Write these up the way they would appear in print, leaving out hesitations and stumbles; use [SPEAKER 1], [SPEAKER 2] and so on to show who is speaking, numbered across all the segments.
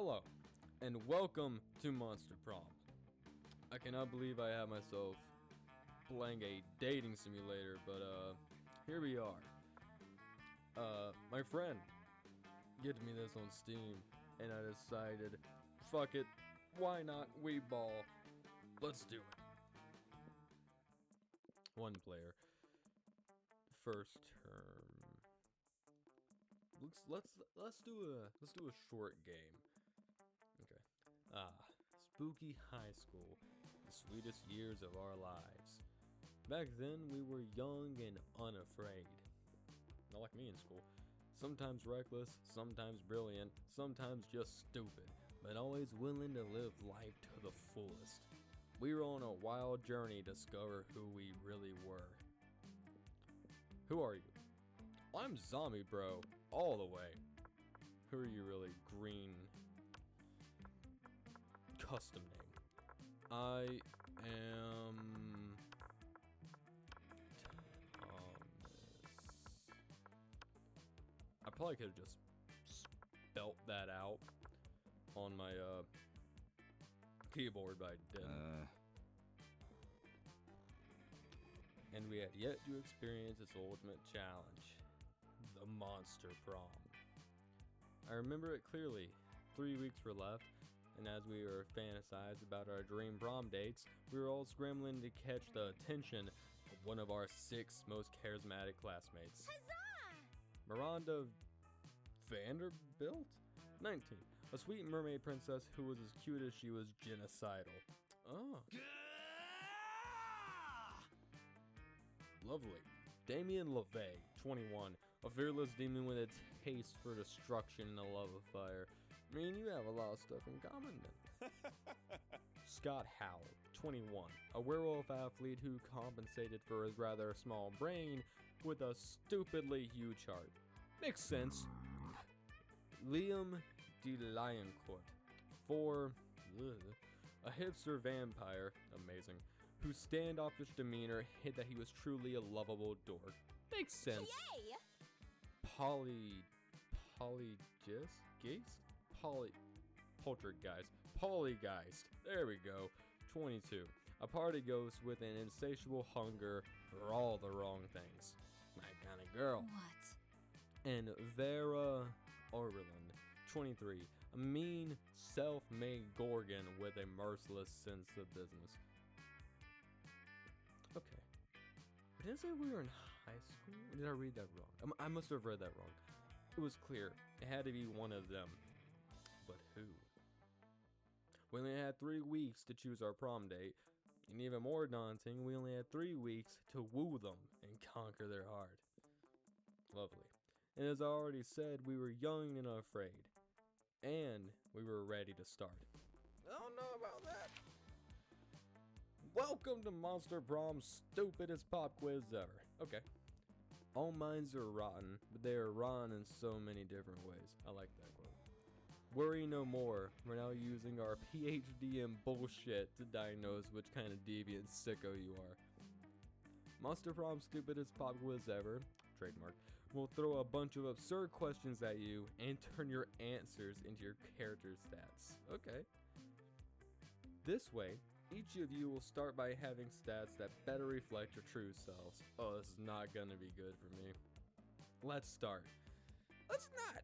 [SPEAKER 1] Hello, and welcome to Monster Prom. I cannot believe I have myself playing a dating simulator, but here we are. My friend gave me this on Steam, and I decided, fuck it, why not we ball? Let's do it. One player. First term. Let's do a short game. Okay. Spooky high school, the sweetest years of our lives. Back then we were young and unafraid. Not like me in school. Sometimes reckless, sometimes brilliant, sometimes just stupid, but always willing to live life to the fullest. We were on a wild journey to discover who we really were. Who are you? I'm Zombie Bro, all the way. Who are you really? Green. Custom name. I am Thomas. I probably could have just spelt that out on my keyboard, but I didn't. And we had yet to experience its ultimate challenge, the Monster Prom. I remember it clearly. 3 weeks were left, and as we were fantasized about our dream prom dates, we were all scrambling to catch the attention of one of our 6 most charismatic classmates.
[SPEAKER 2] Huzzah!
[SPEAKER 1] Miranda Vanderbilt? 19. A sweet mermaid princess who was as cute as she was genocidal. Oh. Lovely. Damien LeVay, 21. A fearless demon with a taste for destruction and a love of fire. I mean, you have a lot of stuff in common then. Scott Howell, 21. A werewolf athlete who compensated for his rather small brain with a stupidly huge heart. Makes sense. Liam de Lioncourt, 4. A hipster vampire. Amazing. Whose standoffish demeanor hid that he was truly a lovable dork. Makes sense.
[SPEAKER 2] Yay!
[SPEAKER 1] Poltergeist. There we go. 22. A party ghost with an insatiable hunger for all the wrong things. My kind of girl.
[SPEAKER 2] What?
[SPEAKER 1] And Vera Orland, 23. A mean, self-made gorgon with a merciless sense of business. Okay. Did I say we were in high school? Or did I read that wrong? I must have read that wrong. It was clear. It had to be one of them. But who? We only had 3 weeks to choose our prom date. And even more daunting, we only had 3 weeks to woo them and conquer their heart. Lovely. And as I already said, we were young and unafraid. And we were ready to start. I don't know about that. Welcome to Monster Prom's stupidest pop quiz ever. Okay. All minds are rotten, but they are rotten in so many different ways. I like that quote. Worry no more. We're now using our PhD in bullshit to diagnose which kind of deviant sicko you are. Monster Prom's stupidest pop quiz ever, trademark, will throw a bunch of absurd questions at you and turn your answers into your character stats. Okay. This way, each of you will start by having stats that better reflect your true selves. Oh, this is not gonna be good for me. Let's start. Let's not.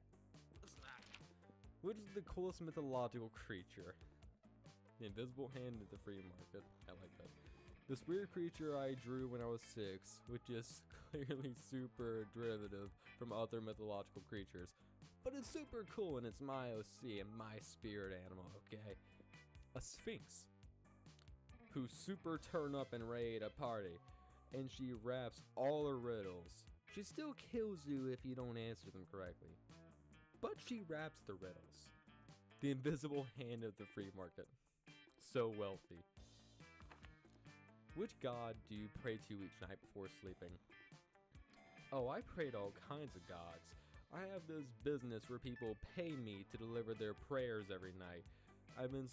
[SPEAKER 1] Which is the coolest mythological creature? The invisible hand of the free market. I like that. This weird creature I drew when I was 6, which is clearly super derivative from other mythological creatures. But it's super cool and it's my OC and my spirit animal, okay? A sphinx. Who super turn up and raid a party, and she raps all her riddles. She still kills you if you don't answer them correctly, but she raps the riddles. The invisible hand of the free market. So wealthy. Which god do you pray to each night before sleeping? Oh, I pray to all kinds of gods. I have this business where people pay me to deliver their prayers every night. I've even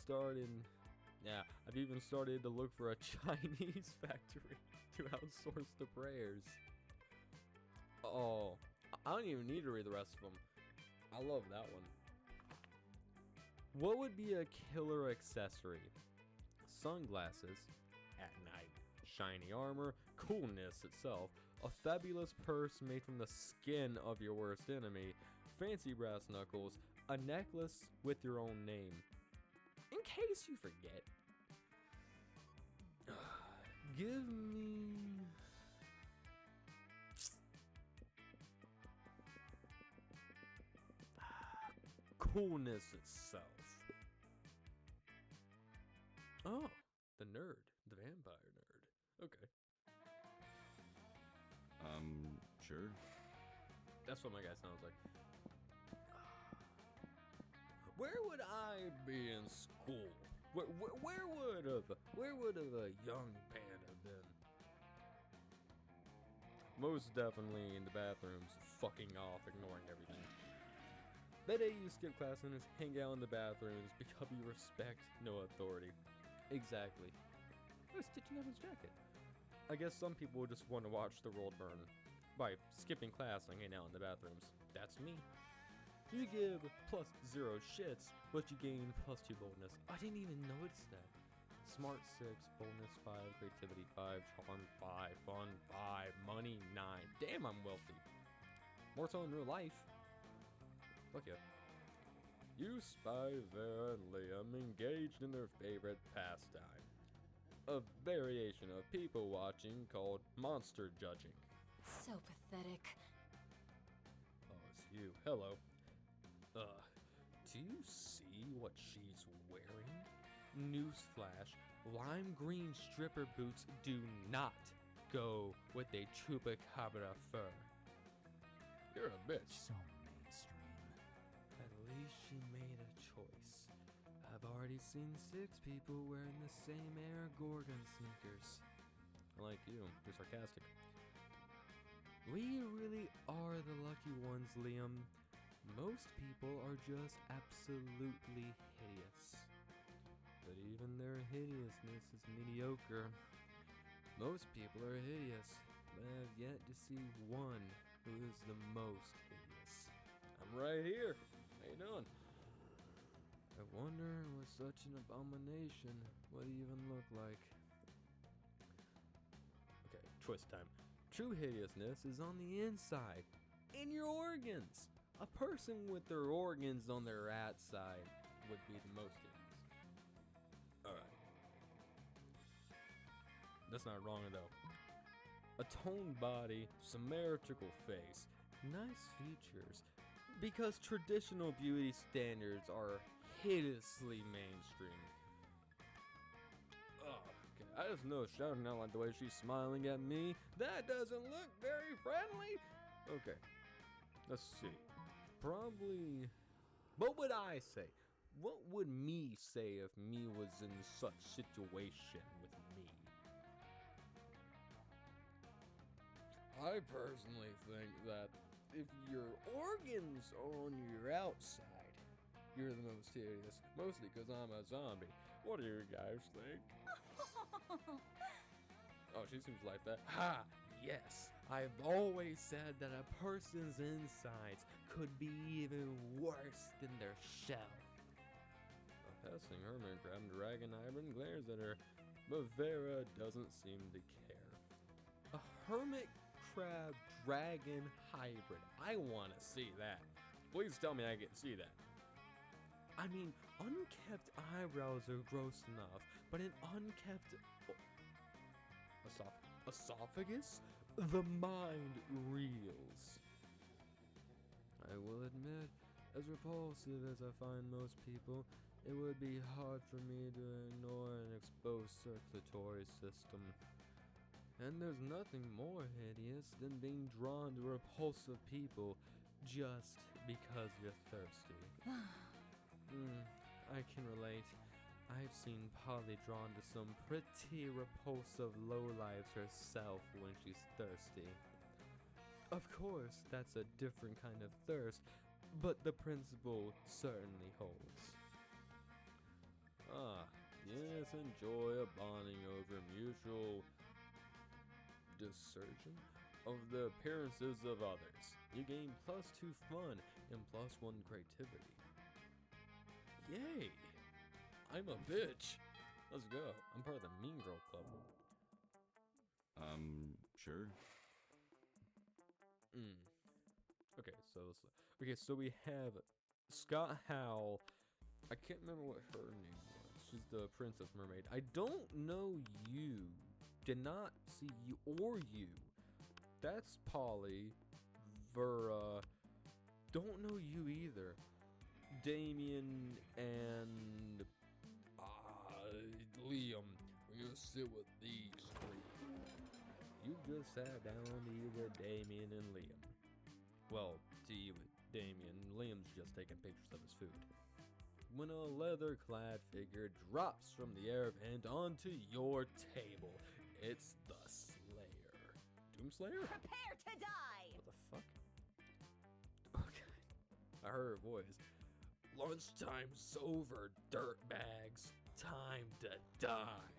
[SPEAKER 1] started to look for a Chinese factory to outsource the prayers. Oh, I don't even need to read the rest of them. I love that one. What would be a killer accessory? Sunglasses at night, shiny armor, coolness itself, a fabulous purse made from the skin of your worst enemy, fancy brass knuckles, a necklace with your own name. In case you forget. Give me... coolness itself. Oh, the nerd. The vampire nerd. Okay.
[SPEAKER 2] Sure.
[SPEAKER 1] That's what my guy sounds like. Where would I be in school? Where would a young man have been? Most definitely in the bathrooms, fucking off, ignoring everything. That day you skip class and just hang out in the bathrooms because you respect no authority. Exactly. I was stitching up his jacket. I guess some people just want to watch the world burn by skipping class and hanging out in the bathrooms. That's me. You give +0 shits, but you gain +2 boldness. I didn't even notice that. Smart 6, boldness 5, creativity 5, charm 5, fun 5, money 9. Damn, I'm wealthy. More so in real life. Fuck yeah. You spy Vera and Liam engaged in their favorite pastime. A variation of people watching called monster judging.
[SPEAKER 3] So pathetic.
[SPEAKER 1] Oh, it's you. Hello. Do you see what she's wearing? Newsflash, lime green stripper boots do not go with a chupacabra fur. You're a bitch.
[SPEAKER 2] So mainstream.
[SPEAKER 1] At least she made a choice. I've already seen 6 people wearing the same Air Gorgon sneakers. Like you, you're sarcastic. We really are the lucky ones, Liam. Most people are just absolutely hideous. But even their hideousness is mediocre. Most people are hideous, but I have yet to see one who is the most hideous. I'm right here. How you doing? I wonder what such an abomination would even look like. Okay, twist time. True hideousness is on the inside, in your organs. A person with their organs on their outside would be the most hideous. Alright. That's not wrong though. A toned body, symmetrical face, nice features. Because traditional beauty standards are hideously mainstream. Oh, okay. I just know shouting out like the way she's smiling at me, that doesn't look very friendly. Okay, let's see. Probably, what would I say? What would me say if me was in such situation with me? I personally think that if your organs are on your outside, you're the most hideous. Mostly because I'm a zombie. What do you guys think? Oh, she seems like that. Ha! Yes, I've always said that a person's insides could be even worse than their shell. A passing hermit grabbed a dragon hybrid and glares at her, but Vera doesn't seem to care. A hermit crab dragon hybrid. I want to see that. Please tell me I get to see that. I mean, unkept eyebrows are gross enough, but an unkept esophagus? The mind reels. I will admit, as repulsive as I find most people, it would be hard for me to ignore an exposed circulatory system. And there's nothing more hideous than being drawn to repulsive people just because you're thirsty. I can relate. I've seen Polly drawn to some pretty repulsive lowlifes herself when she's thirsty. Of course, that's a different kind of thirst, but the principle certainly holds. Ah, yes, enjoy a bonding over mutual discernment of the appearances of others. You gain +2 fun and +1 creativity. Yay! I'm a bitch. Let's go. I'm part of the Mean Girl Club.
[SPEAKER 2] Sure.
[SPEAKER 1] Okay, so we have Scott Howell. I can't remember what her name was. She's the Princess Mermaid. I don't know you. Did not see you or you. That's Polly. Vera. Don't know you either. Damien and Liam. We're gonna sit with these three. You just sat down to eat with Damien and Liam. Well, to eat with Damien. Liam's just taking pictures of his food. When a leather-clad figure drops from the air vent onto your table, it's the Slayer. Doomslayer?
[SPEAKER 4] Prepare to die!
[SPEAKER 1] What the fuck? Okay. I heard her voice. Lunchtime's over, dirtbags. Time to die.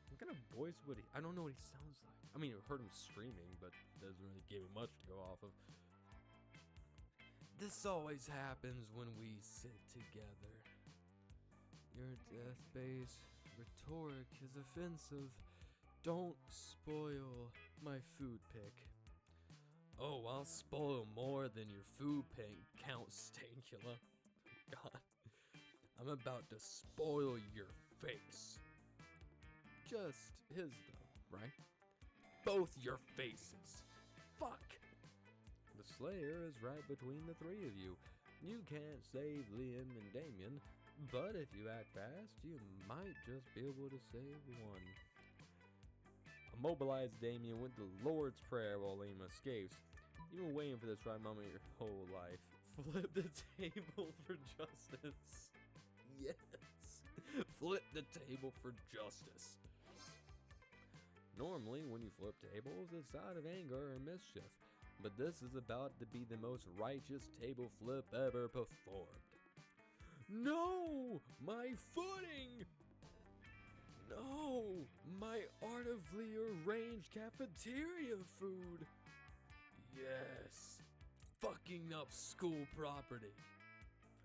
[SPEAKER 1] What kind of voice would he... I don't know what he sounds like. I mean, I heard him screaming, but doesn't really give me much to go off of. This always happens when we sit together. Your death-based rhetoric is offensive. Don't spoil my food pick. Oh, I'll spoil more than your food pick, Count Stankula. God. I'm about to spoil your face. Just his, though, right? Both your faces. Fuck. The Slayer is right between the three of you. You can't save Liam and Damien, but if you act fast, you might just be able to save one. Immobilized Damien with the Lord's Prayer while Liam escapes. You've been waiting for this right moment your whole life. Flip the table for justice. Yes. Flip the table for justice. Normally, when you flip tables, it's out of anger or mischief. But this is about to be the most righteous table flip ever performed. No! My footing! No! My artfully arranged cafeteria food! Yes! Fucking up school property.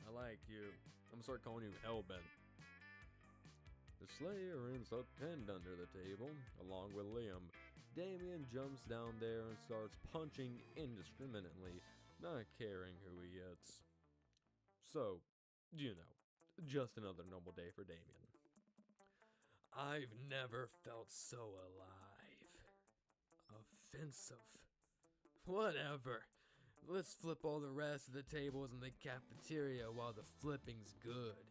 [SPEAKER 1] I like you. I'm gonna start calling you Hellbent. The Slayer ends up pinned under the table, along with Liam. Damien jumps down there and starts punching indiscriminately, not caring who he hits. So, you know, just another normal day for Damien. I've never felt so alive. Offensive. Whatever. Let's flip all the rest of the tables in the cafeteria while the flipping's good.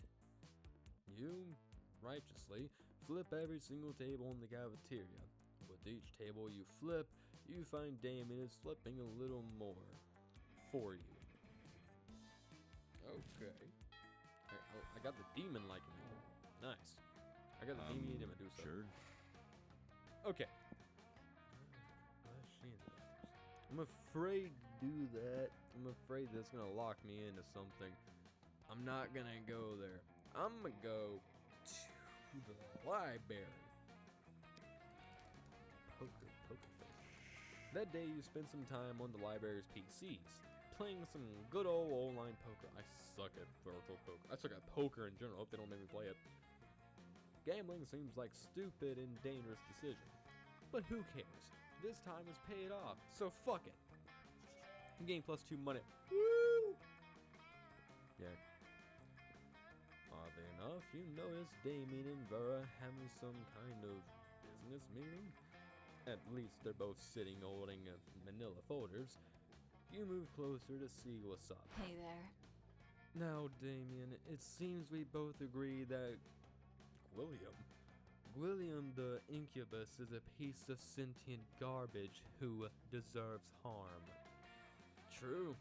[SPEAKER 1] You, righteously, flip every single table in the cafeteria. With each table you flip, you find Damien is flipping a little more for you. Okay. I got the demon liking me. Nice. I got the demon Medusa.
[SPEAKER 2] Sure.
[SPEAKER 1] Okay. I'm afraid to do that. I'm afraid that's gonna lock me into something. I'm not gonna go there. I'm gonna go to the library. Poker face. That day you spent some time on the library's PCs, playing some good old online poker. I suck at virtual poker. I suck at poker in general. Hope they don't make me play it. Gambling seems like stupid and dangerous decision, but who cares? This time is paid off, so fuck it. Game +2 money. Woo! Yeah. Oddly enough, you notice Damien and Vera having some kind of business meeting. At least they're both sitting holding manila folders. You move closer to see what's up.
[SPEAKER 3] Hey there.
[SPEAKER 1] Now, Damien, it seems we both agree that William the Incubus is a piece of sentient garbage who deserves harm. True.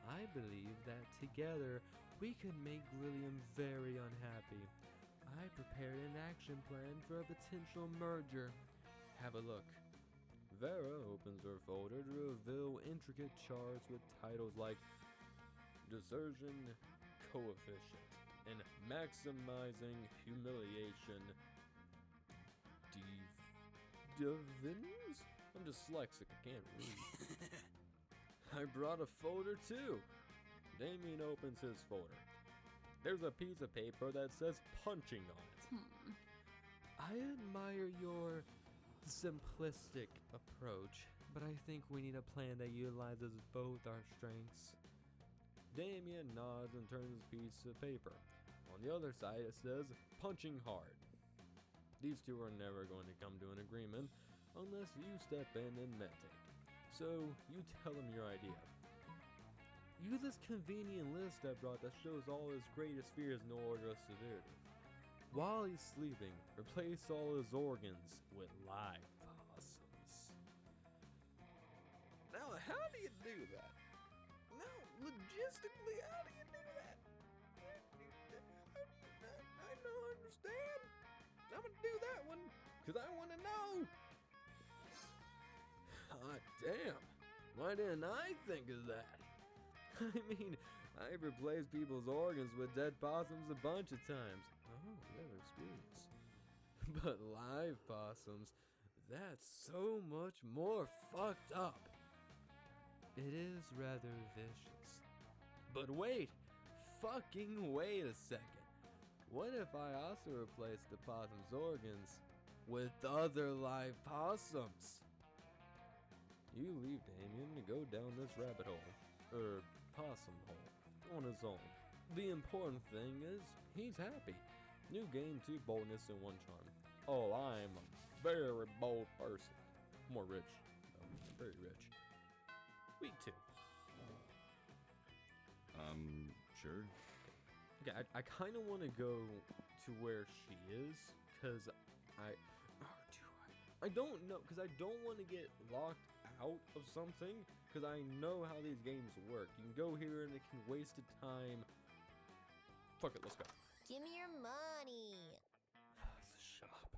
[SPEAKER 1] I believe that together we could make William very unhappy. I prepared an action plan for a potential merger. Have a look. Vera opens her folder to reveal intricate charts with titles like Desertion Coefficient and Maximizing Humiliation. Dividends? I'm dyslexic, I can't read. I brought a folder too. Damien opens his folder. There's a piece of paper that says punching on it. I admire your simplistic approach, but I think we need a plan that utilizes both our strengths. Damien nods and turns his piece of paper. On the other side it says punching hard. These two are never going to come to an agreement unless you step in and meditate. So you tell him your idea. Use this convenient list I brought that shows all his greatest fears in order of severity. While he's sleeping, replace all his organs with live possums. Now, how do you do that? No, logistically, how do you do that? I don't understand. I'm gonna do that one, because I want to know. Hot damn. Why didn't I think of that? I mean, I've replaced people's organs with dead possums a bunch of times. Oh, you have experience. But live possums, that's so much more fucked up. It is rather vicious. But wait, fucking wait a second. What if I also replaced the possum's organs with other live possums? You leave Damien to go down this rabbit hole, possum hole, on his own. The important thing is, he's happy. New game, 2 boldness and 1 charm. Oh, I'm a very bold person. More rich, very rich. Week 2.
[SPEAKER 2] Sure.
[SPEAKER 1] Okay, I kind of want to go to where she is, because I don't know, because I don't want to get locked out of something, because I know how these games work. You can go here and it can waste a time. Fuck it, let's go.
[SPEAKER 4] Give me your money.
[SPEAKER 1] It's a shop.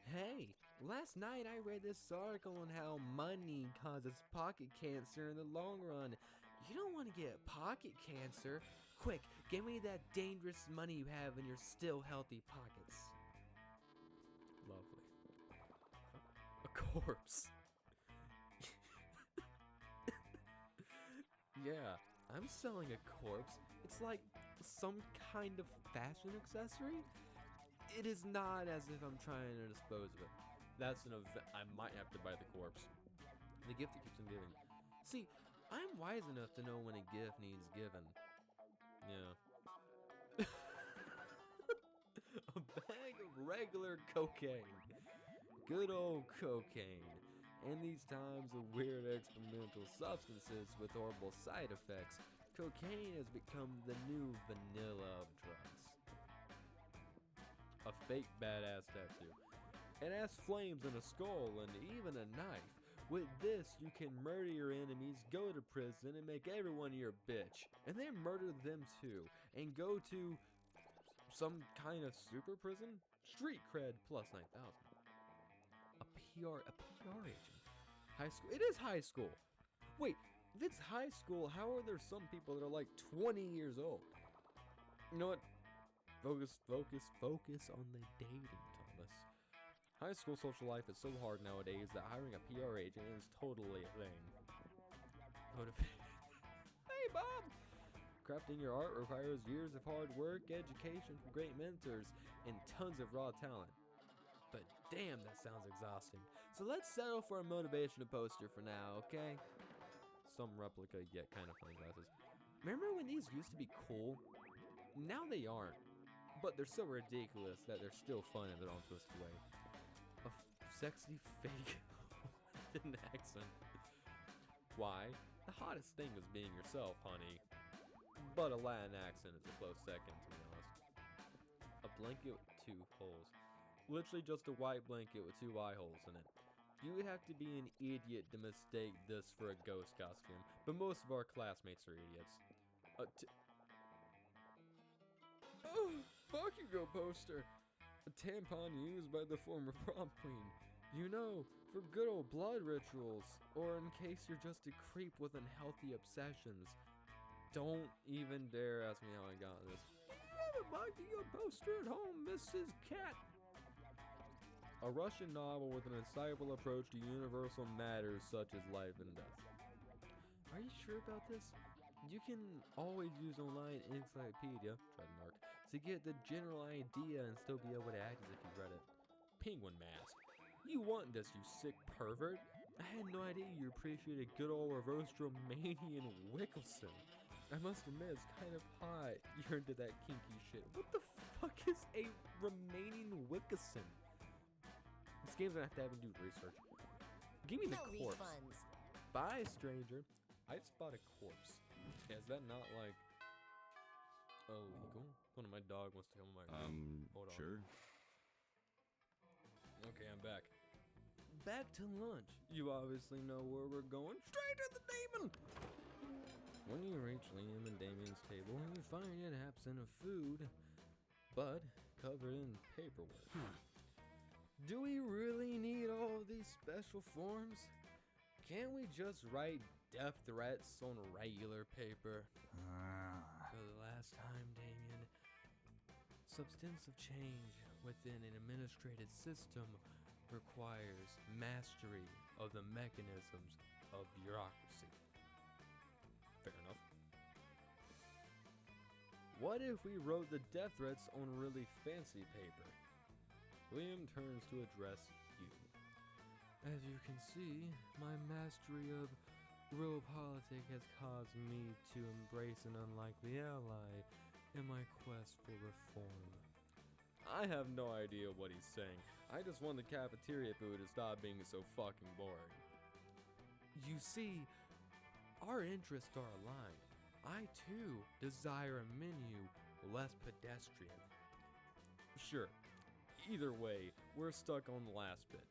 [SPEAKER 1] Hey, last night I read this article on how money causes pocket cancer in the long run. You don't want to get pocket cancer. Quick, give me that dangerous money you have in your still healthy pockets. Lovely. A corpse. Yeah, I'm selling a corpse. It's like some kind of fashion accessory. It is not as if I'm trying to dispose of it. That's an event. I might have to buy the corpse. The gift that keeps on giving. See, I'm wise enough to know when a gift needs given. Yeah. A bag of regular cocaine. Good old cocaine. In these times of weird experimental substances with horrible side effects, cocaine has become the new vanilla of drugs. A fake badass tattoo. It has flames and a skull and even a knife. With this, you can murder your enemies, go to prison, and make everyone your bitch. And then murder them too. And go to some kind of super prison? Street cred plus 9,000. A PR agent. High school. It is high school. Wait, if it's high school, how are there some people that are like 20 years old? You know what? Focus on the dating, Thomas. High school social life is so hard nowadays that hiring a PR agent is totally a thing. Hey, Bob! Crafting your art requires years of hard work, education from great mentors, and tons of raw talent. But damn, that sounds exhausting. So let's settle for a motivational poster for now, okay? Some replica yet kind of funny glasses. Remember when these used to be cool? Now they aren't. But they're so ridiculous that they're still fun in their own twisted way. A sexy fake with an accent. Why? The hottest thing is being yourself, honey. But a Latin accent is a close second, to be honest. A blanket with 2 holes. Literally just a white blanket with 2 eye holes in it. You would have to be an idiot to mistake this for a ghost costume, but most of our classmates are idiots. Oh, Bakugo poster! A tampon used by the former prom queen. You know, for good old blood rituals, or in case you're just a creep with unhealthy obsessions. Don't even dare ask me how I got this. You have a Bakugo poster at home, Mrs. Cat. A Russian novel with an insightful approach to universal matters such as life and death. Are you sure sure about this? You can always use online encyclopedia, trademark, to get the general idea and still be able to act as if you read it. Penguin mask. You want this, you sick pervert? I had no idea you appreciated good old reverse Romanian Wickelson. I must admit, it's kind of hot. You're into that kinky shit. What the fuck is a Romanian Wickelson? This game's gonna have to have me do research. Give me the
[SPEAKER 4] No
[SPEAKER 1] corpse.
[SPEAKER 4] refunds.
[SPEAKER 1] Bye, stranger. I spot a corpse. Is that not like illegal? One of my dog wants to come on my room. Hold on.
[SPEAKER 2] Sure.
[SPEAKER 1] Okay, I'm back. Back to lunch. You obviously know where we're going. Straight to the demon! When you reach Liam and Damien's table, you find it absent of food, but covered in paperwork. Do we really need all of these special forms? Can't we just write death threats on regular paper? For the last time, Damien, substantive change within an administrative system requires mastery of the mechanisms of bureaucracy. Fair enough. What if we wrote the death threats on really fancy paper? Liam turns to address you. As you can see, my mastery of real politics has caused me to embrace an unlikely ally in my quest for reform. I have no idea what he's saying. I just want the cafeteria food to stop being so fucking boring. You see, our interests are aligned. I too desire a menu less pedestrian. Sure, either way, we're stuck on the last bit.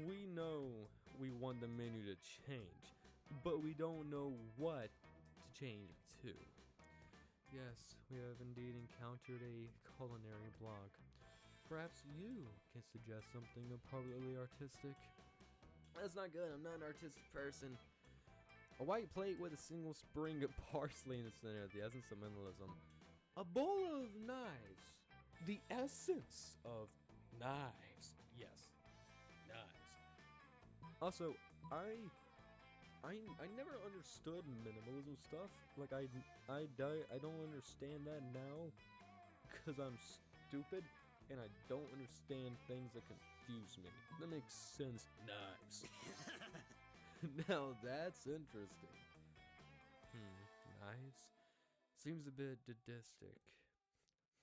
[SPEAKER 1] We know we want the menu to change, but we don't know what to change it to. Yes, we have indeed encountered a culinary block. Perhaps you can suggest something appropriately artistic. That's not good, I'm not an artistic person. A white plate with a single sprig of parsley in the center, the essence of minimalism. A bowl of knives, the essence of knives. Yes, knives. Also, I never understood minimalism stuff. Like I don't understand that now, cause I'm stupid and I don't understand things that confuse me. That makes sense. Knives. Now that's interesting. Knives? Seems a bit didistic.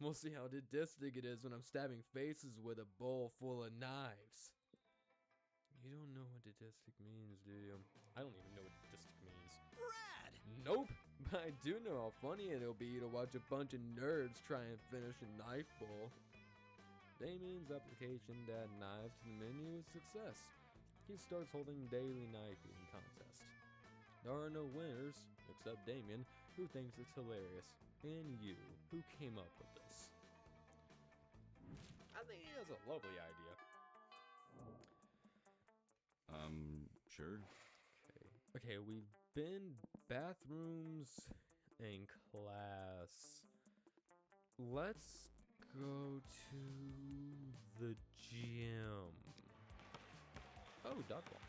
[SPEAKER 1] We'll see how didistic it is when I'm stabbing faces with a bowl full of knives. You don't know what didistic means, do you? I don't even know what didistic means.
[SPEAKER 5] Rad!
[SPEAKER 1] Nope, but I do know how funny it'll be to watch a bunch of nerds try and finish a knife bowl. Damien's application to add knives to the menu is a success. He starts holding daily knife eating contest. There are no winners, except Damien, who thinks it's hilarious, and you, who came up with this. I think he has a lovely idea.
[SPEAKER 2] Sure.
[SPEAKER 1] Okay, we've been bathrooms and class. Let's go to the gym. Oh, dodgeball.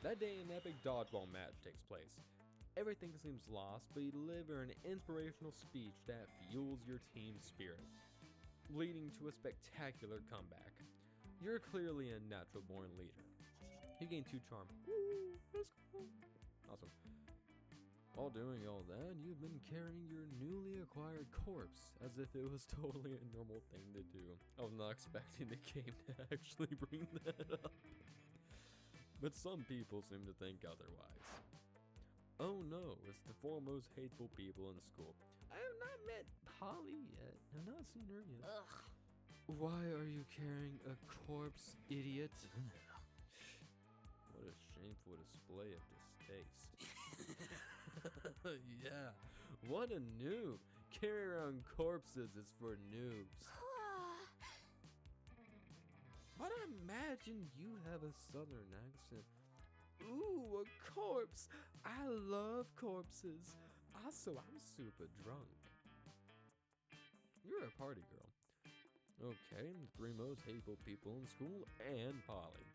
[SPEAKER 1] That day an epic dodgeball match takes place. Everything seems lost, but you deliver an inspirational speech that fuels your team's spirit, leading to a spectacular comeback. You're clearly a natural born leader. You gain 2 charm. Woo, let's go. Awesome. While doing all that, you've been carrying your newly acquired corpse as if it was totally a normal thing to do. I was not expecting the game to actually bring that up. But some people seem to think otherwise. Oh no, it's the 4 most hateful people in school. I have not met Polly yet. I've not seen her yet.
[SPEAKER 4] Ugh.
[SPEAKER 1] Why are you carrying a corpse, idiot? What a shameful display of distaste. Yeah, what a noob. Carry around corpses is for noobs. But I imagine you have a southern accent. Ooh, a corpse. I love corpses. Also, I'm super drunk. You're a party girl. Okay, the 3 most hateful people in school and Polly.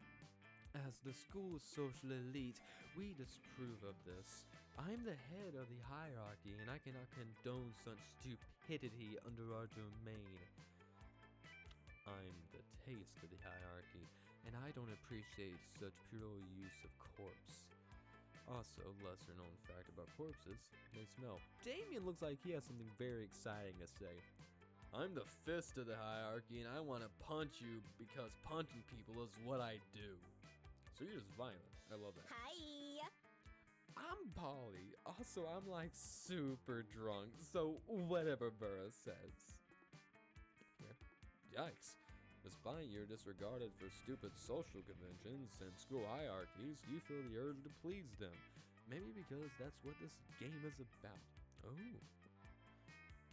[SPEAKER 1] As the school's social elite, we disapprove of this. I'm the head of the hierarchy, and I cannot condone such stupidity under our domain. I'm the taste of the hierarchy, and I don't appreciate such pure use of corpse. Also, lesser known fact about corpses, they smell. Damien looks like he has something very exciting to say. I'm the fist of the hierarchy, and I want to punch you because punching people is what I do. So you're just violent. I love that.
[SPEAKER 4] Hi.
[SPEAKER 1] I'm Polly. Also, I'm like super drunk, so whatever Burra says. Yeah. Yikes. Despite you're disregarded for stupid social conventions and school hierarchies, you feel the urge to please them. Maybe because that's what this game is about. Oh.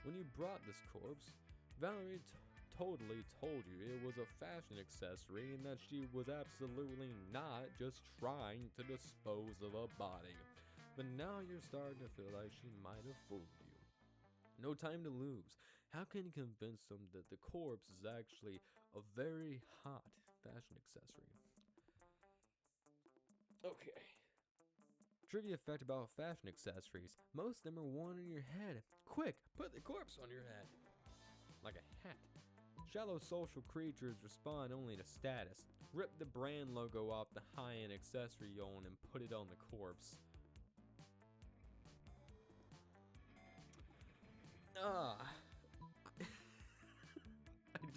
[SPEAKER 1] When you brought this corpse, Valerie totally told you it was a fashion accessory and that she was absolutely not just trying to dispose of a body. But now you're starting to feel like she might have fooled you. No time to lose. How can you convince them that the corpse is actually a very hot fashion accessory? Okay. Trivia fact about fashion accessories. Most of them are worn on your head. Quick, put the corpse on your head. Like a hat. Shallow social creatures respond only to status. Rip the brand logo off the high-end accessory you own and put it on the corpse. I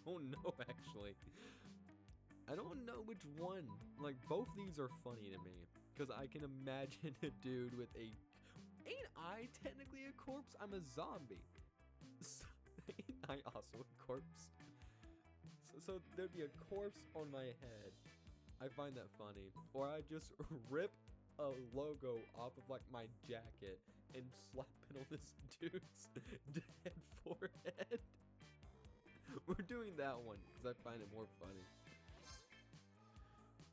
[SPEAKER 1] don't know actually. I don't know which one. Like, both these are funny to me. Because I can imagine a dude with a... Ain't I technically a corpse? I'm a zombie. So, ain't I also a corpse? So there'd be a corpse on my head. I find that funny. Or I just rip a logo off of like my jacket and slap it on this dude's dead forehead. We're doing that one because I find it more funny.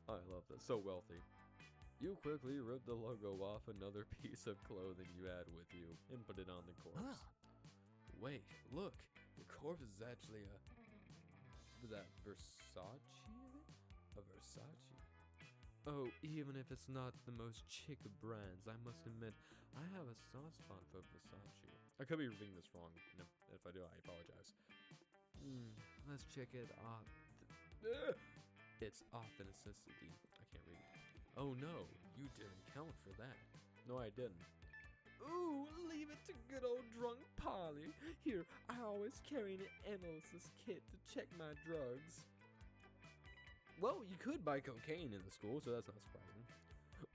[SPEAKER 1] Oh, I love that. So wealthy. You quickly rip the logo off another piece of clothing you had with you and put it on the corpse. Wait, look. The corpse is actually a... Was that Versace? A Versace? Oh, even if it's not the most chic of brands, I must admit, I have a soft spot for Versace. I could be reading this wrong, and if I do, I apologize. Let's check it out. It's authenticity. I can't read. Oh no, you didn't count for that. No, I didn't. Ooh, leave it to good old drunk Polly. Here, I always carry an analysis kit to check my drugs. Well, you could buy cocaine in the school, so that's not surprising.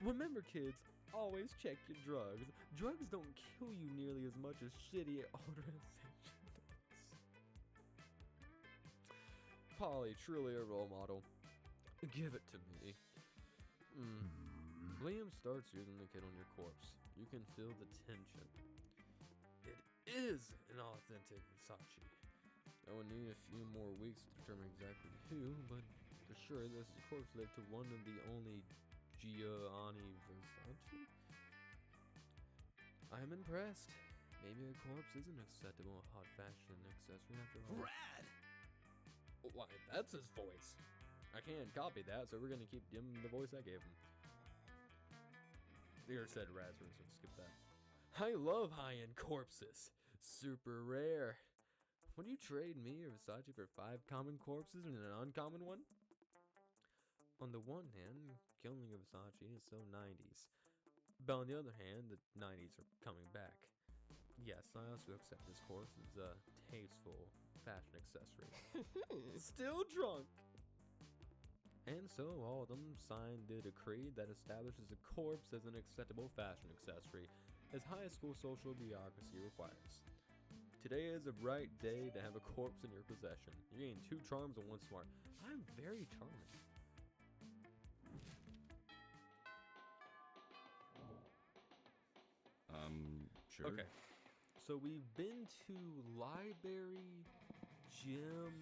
[SPEAKER 1] Remember, kids, always check your drugs. Drugs don't kill you nearly as much as shitty organization does. Polly, truly a role model. Give it to me. Liam starts using the kit on your corpse. You can feel the tension. It is an authentic Versace. I will need a few more weeks to determine exactly who, but for sure this is corpse led to one of the only Gianni Versace. I am impressed. Maybe a corpse is an acceptable hot fashion accessory after all.
[SPEAKER 2] Rad!
[SPEAKER 1] Why, that's his voice. I can't copy that, so we're gonna keep him the voice I gave him. There said Raz, so skip that. I love high-end corpses. Super rare. Would you trade me or Versace for 5 common corpses and an uncommon one? On the one hand, killing a Versace is so 90s. But on the other hand, the 90s are coming back. Yes, I also accept this corpse as a tasteful fashion accessory. Still drunk! And so all of them signed the decree that establishes a corpse as an acceptable fashion accessory, as high school social bureaucracy requires. Today is a bright day to have a corpse in your possession. You gain 2 charms and 1 smart. I'm very charming.
[SPEAKER 2] Sure.
[SPEAKER 1] Okay. So we've been to library, gym,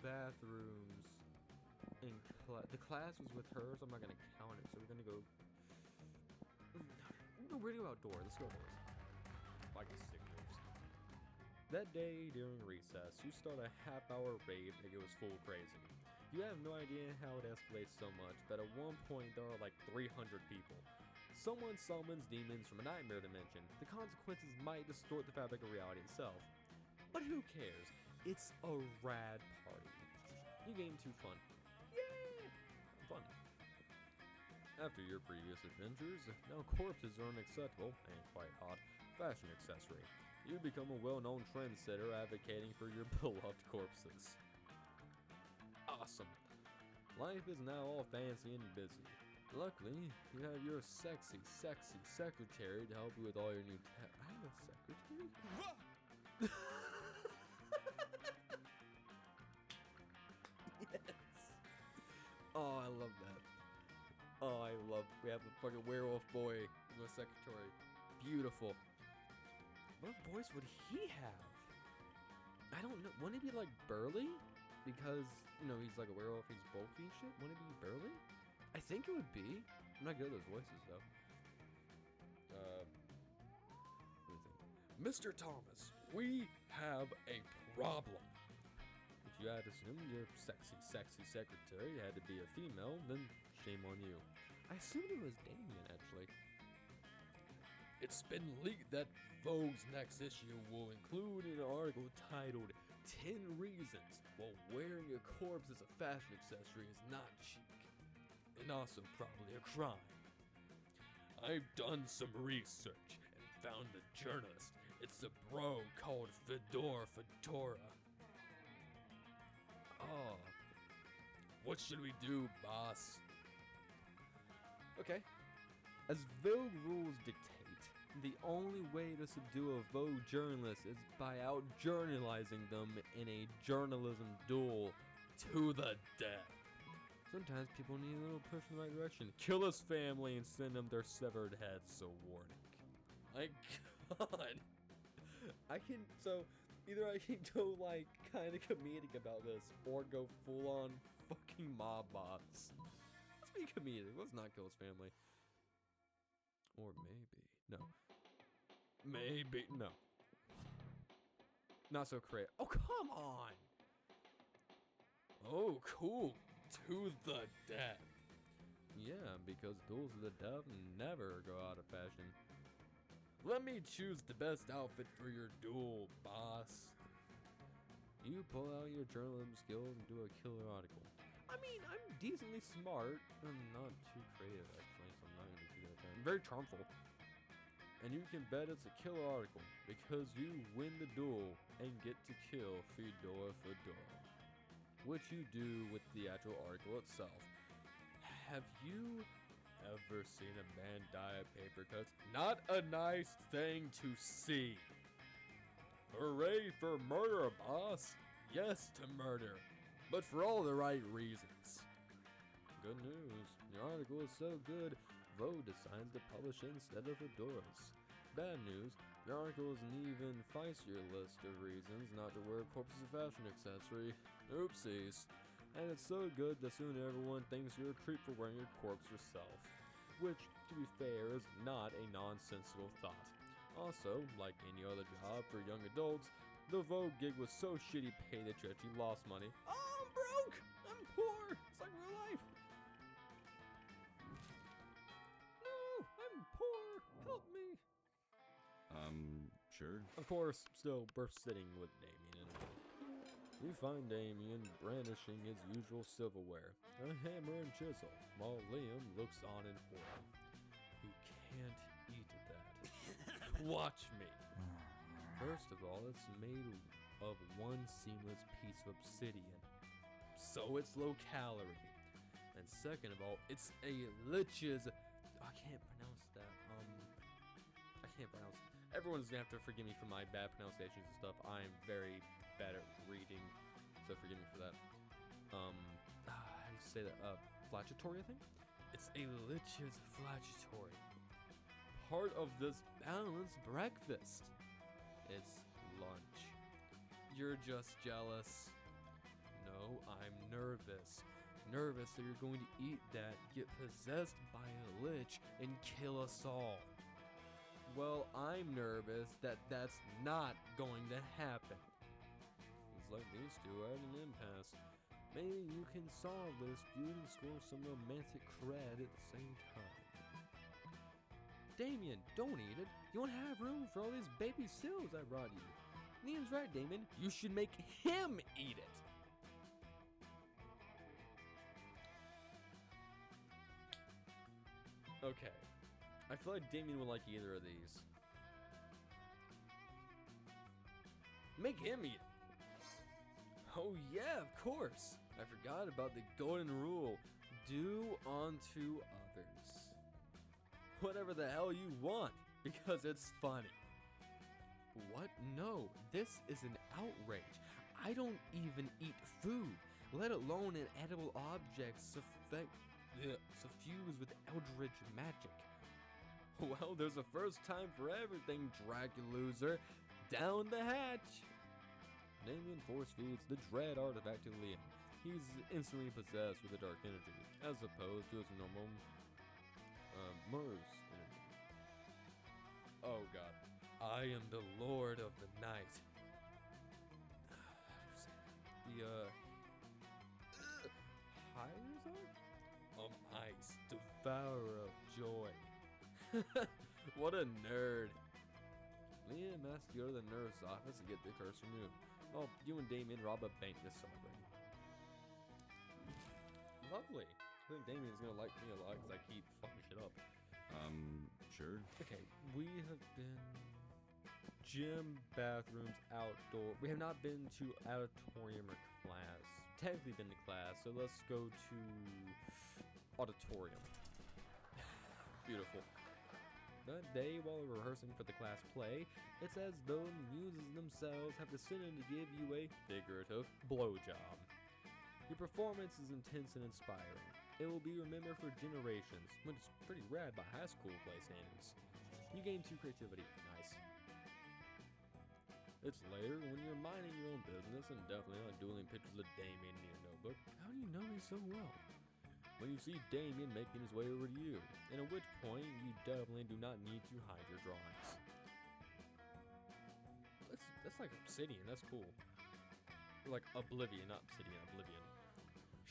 [SPEAKER 1] bathrooms, and the class was with her, so I'm not gonna count it. So we're gonna go. We're gonna go outdoors. Let's go outdoors. Like the sick moves. That day during recess, you start a half-hour rave that goes full crazy. You have no idea how it escalates so much, but at one point there are like 300 people. someone summons demons from a nightmare dimension. The consequences might distort the fabric of reality itself. But who cares? It's a rad party. You game too fun. Yay! Fun. After your previous adventures, now corpses are an acceptable, and quite hot, fashion accessory. You become a well-known trendsetter advocating for your beloved corpses. Awesome. Life is now all fancy and busy. Luckily, you have your sexy secretary to help you with all your new I have a secretary? Yes. Oh, I love that. Oh, we have a fucking werewolf boy with a secretary. Beautiful. What voice would he have? I don't know. Wouldn't it be like Burly? Because, you know, he's like a werewolf, he's bulky and shit. Wouldn't it be Burly? I think it would be. I'm not good at those voices, though. Let me think. Mr. Thomas, we have a problem. If you had assumed your sexy secretary had to be a female, then shame on you. I assumed it was Damien, actually. It's been leaked that Vogue's next issue will include an article titled 10 Reasons Why Wearing a Corpse as a Fashion Accessory is Not Chic, and also probably a crime. I've done some research and found a journalist. It's a bro called Fedora. Oh. What should we do, boss? Okay. As Vogue rules dictate, the only way to subdue a Vogue journalist is by out-journalizing them in a journalism duel to the death. Sometimes people need a little push in the right direction. Kill his family and send them their severed heads, so warning. My god. Either I can go like kind of comedic about this or go full on fucking mob boss. Let's be comedic. Let's not kill his family. Or maybe. No. Maybe. No. Not so crazy. Oh, come on. Oh, cool. To the death. Yeah, because duels to the death never go out of fashion. Let me choose the best outfit for your duel, boss. You pull out your journalism skills and do a killer article. I mean, I'm decently smart. I'm not too creative, actually, so I'm not going to do that. I'm very charmful. And you can bet it's a killer article, because you win the duel and get to kill Fedora, which you do with the actual article itself. Have you ever seen a man die of paper cuts? Not a nice thing to see. Hooray for murder, boss. Yes to murder, but for all the right reasons. Good news, your article is so good, Vogue decides to publish it instead of Fedora's. Bad news, your article is an even feistier list of reasons not to wear a corpse as a fashion accessory. Oopsies. And it's so good that soon everyone thinks you're a creep for wearing your corpse yourself. Which, to be fair, is not a nonsensical thought. Also, like any other job for young adults, the Vogue gig was so shitty pay that you actually lost money. Oh, I'm broke! I'm poor! It's like real life! No! I'm poor! Help me!
[SPEAKER 2] Sure.
[SPEAKER 1] Of course, still, we're sitting with Damien. We find Damien brandishing his usual silverware, a hammer and chisel, while Liam looks on in horror. You can't eat that. Watch me. First of all, it's made of one seamless piece of obsidian, so it's low calorie. And second of all, it's a lich's. I can't pronounce that. I can't pronounce it. Everyone's gonna have to forgive me for my bad pronunciations and stuff. I am very bad at reading, so forgive me for that. How do you say that? Flagellatory, I think? It's a lich's flagellatory. Part of this balanced breakfast. It's lunch. You're just jealous. No, I'm nervous. Nervous that you're going to eat that, get possessed by a lich, and kill us all. Well, I'm nervous that that's not going to happen. It's like these two are at an impasse. Maybe you can solve the dispute and score some romantic cred at the same time. Damien, don't eat it. You won't have room for all these baby seals I brought you. Liam's right, Damien. You should make him eat it. Okay. I feel like Damien would like either of these. Make him eat it. Oh yeah, of course. I forgot about the golden rule. Do unto others whatever the hell you want, because it's funny. What? No, this is an outrage. I don't even eat food, let alone inedible objects suffused with eldritch magic. Well, there's a first time for everything, Dracula-loser. Down the hatch. Damien force feeds the dread artifact to Liam. He's instantly possessed with a dark energy, as opposed to his normal Murs energy. Oh god. I am the Lord of the Night. The Hyrazar? Ice, devourer of joy. What a nerd. Liam asked to go to the nurse's office to get the curse removed. Oh, you and Damien rob a bank to celebrate. Lovely. I think Damien's gonna like me a lot because I keep fucking shit up.
[SPEAKER 2] Sure.
[SPEAKER 1] Okay, we have been gym, bathrooms, outdoor. We have not been to auditorium or class. Technically been to class, so let's go to auditorium. Beautiful. That day, while rehearsing for the class play, it's as though the muses themselves have descended to give you a figurative blowjob. Your performance is intense and inspiring. It will be remembered for generations, which is pretty rad by high school play standards. You gain 2 creativity. Nice. It's later when you're minding your own business and definitely not dueling pictures of Damien in your notebook. How do you know me so well? When you see Damien making his way over to you, and at which point you definitely do not need to hide your drawings. That's like obsidian, that's cool. Like oblivion, not obsidian, oblivion.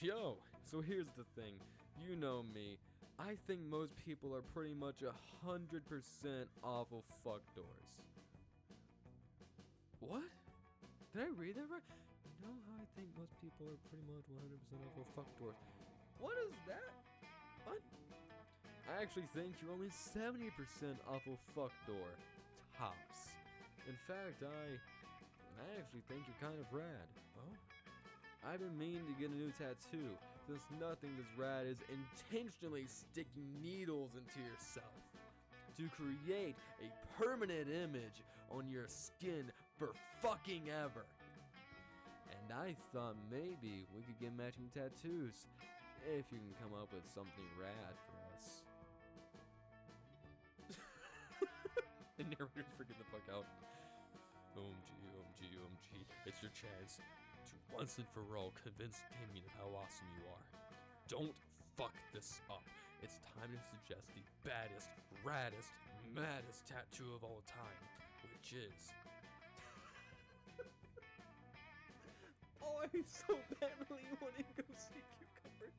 [SPEAKER 1] Yo, so here's the thing. You know me. I think most people are pretty much 100% awful fuckdoors. What? Did I read that right? You know how I think most people are pretty much 100% awful fuckdoors. What is that? What? I actually think you're only 70% awful fuckdoor. Tops. In fact, I actually think you're kind of rad. Oh? I've been meaning to get a new tattoo, since nothing as rad as intentionally sticking needles into yourself to create a permanent image on your skin for fucking ever. And I thought maybe we could get matching tattoos if you can come up with something rad for us. The narrator's freaking the fuck out. OMG, OMG, OMG. It's your chance to once and for all convince Damien of how awesome you are. Don't fuck this up. It's time to suggest the baddest, raddest, maddest tattoo of all time, which is... Oh, I so badly want to go see Cucumber.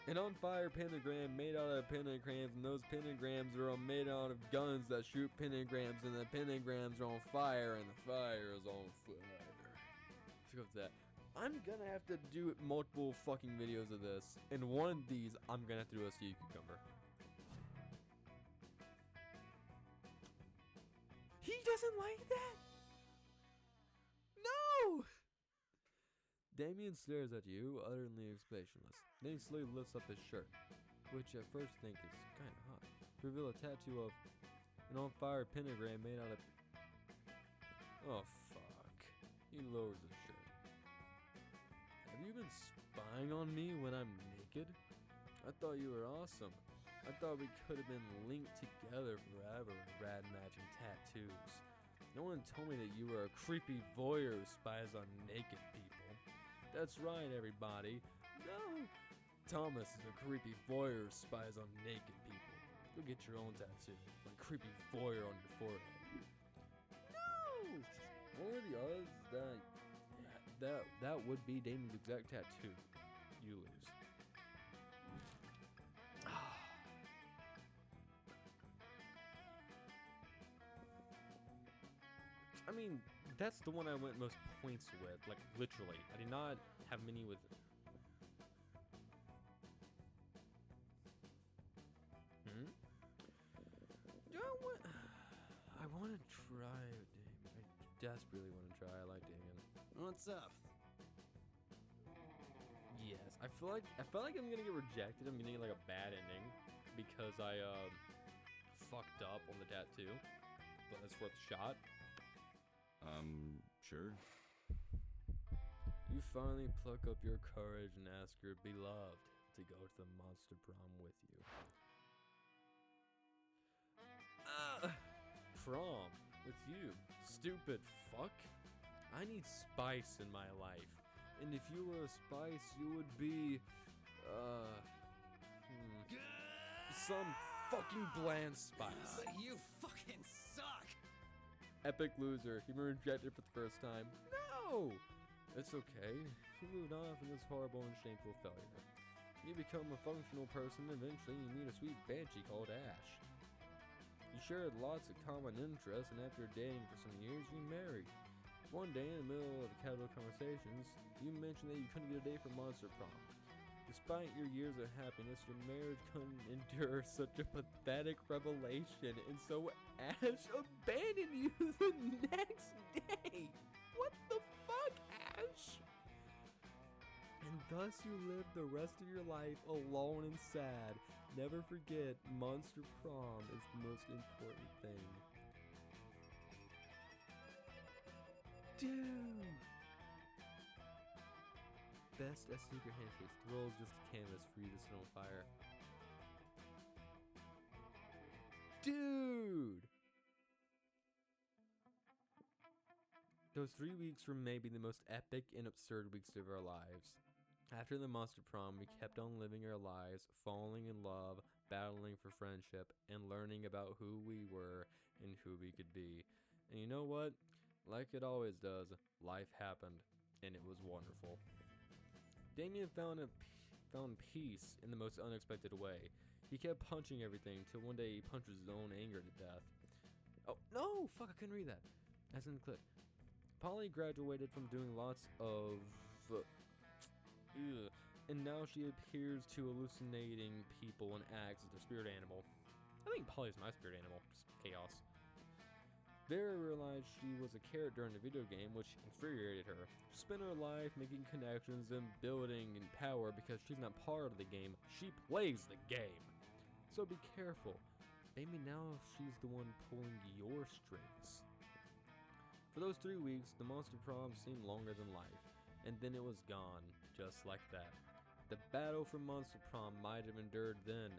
[SPEAKER 1] An on fire pentagram made out of pentagrams, and those pentagrams are all made out of guns that shoot pentagrams, and the pentagrams are on fire, and the fire is on fire. Let's go with that. I'm gonna have to do multiple fucking videos of this, and one of these I'm gonna have to do a sea cucumber. He doesn't like that? No! Damien stares at you, utterly expressionless. Then he slowly lifts up his shirt, which at first think is kinda hot, to reveal a tattoo of an on-fire pentagram made out of... Oh, fuck. He lowers his shirt. Have you been spying on me when I'm naked? I thought you were awesome. I thought we could have been linked together forever in rad matching tattoos. No one told me that you were a creepy voyeur who spies on naked people. That's right, everybody. No! Thomas is a creepy voyeur who spies on naked people. Go get your own tattoo. Like creepy voyeur on your forehead. No! What are the odds that would be Damien's exact tattoo? You lose. I mean, that's the one I went most points with, like literally. I did not have many with. I want to try Damien. I desperately want to try. I like Damien.
[SPEAKER 5] What's up?
[SPEAKER 1] Yes, I feel like I'm gonna get rejected. I'm gonna get like a bad ending because I fucked up on the tattoo. But it's worth a shot.
[SPEAKER 2] Sure.
[SPEAKER 1] You finally pluck up your courage and ask your beloved to go to the monster prom with you. Prom with you, stupid fuck. I need spice in my life. And if you were a spice, you would be, some fucking bland spice.
[SPEAKER 5] You fucking suck!
[SPEAKER 1] Epic loser. You've been rejected for the first time. No! It's okay. You moved on from this horrible and shameful failure. You become a functional person, and eventually you meet a sweet banshee called Ash. You shared lots of common interests, and after dating for some years, you married. One day, in the middle of casual conversations, you mentioned that you couldn't get a date for Monster Prom. Despite your years of happiness, your marriage couldn't endure such a pathetic revelation, and so Ash abandoned you the next day! What the fuck, Ash? And thus you live the rest of your life alone and sad. Never forget, Monster Prom is the most important thing. Dude! Best as secret handshakes. The world is just a canvas for you to set on fire. Dude! Those 3 weeks were maybe the most epic and absurd weeks of our lives. After the Monster Prom, we kept on living our lives, falling in love, battling for friendship, and learning about who we were and who we could be. And you know what? Like it always does, life happened, and it was wonderful. Damien found peace in the most unexpected way. He kept punching everything till one day he punched his own anger to death. Oh, no! Fuck, I couldn't read that. As in the clip. Polly graduated from doing lots of... and now she appears to hallucinating people and acts as their spirit animal. I think Polly's my spirit animal. Just chaos. Vera realized she was a character in a video game, which infuriated her. She spent her life making connections and building in power because she's not part of the game. She plays the game. So be careful. Maybe now she's the one pulling your strings. For those 3 weeks, the Monster Prom seemed longer than life, and then it was gone, just like that. The battle for Monster Prom might have endured then,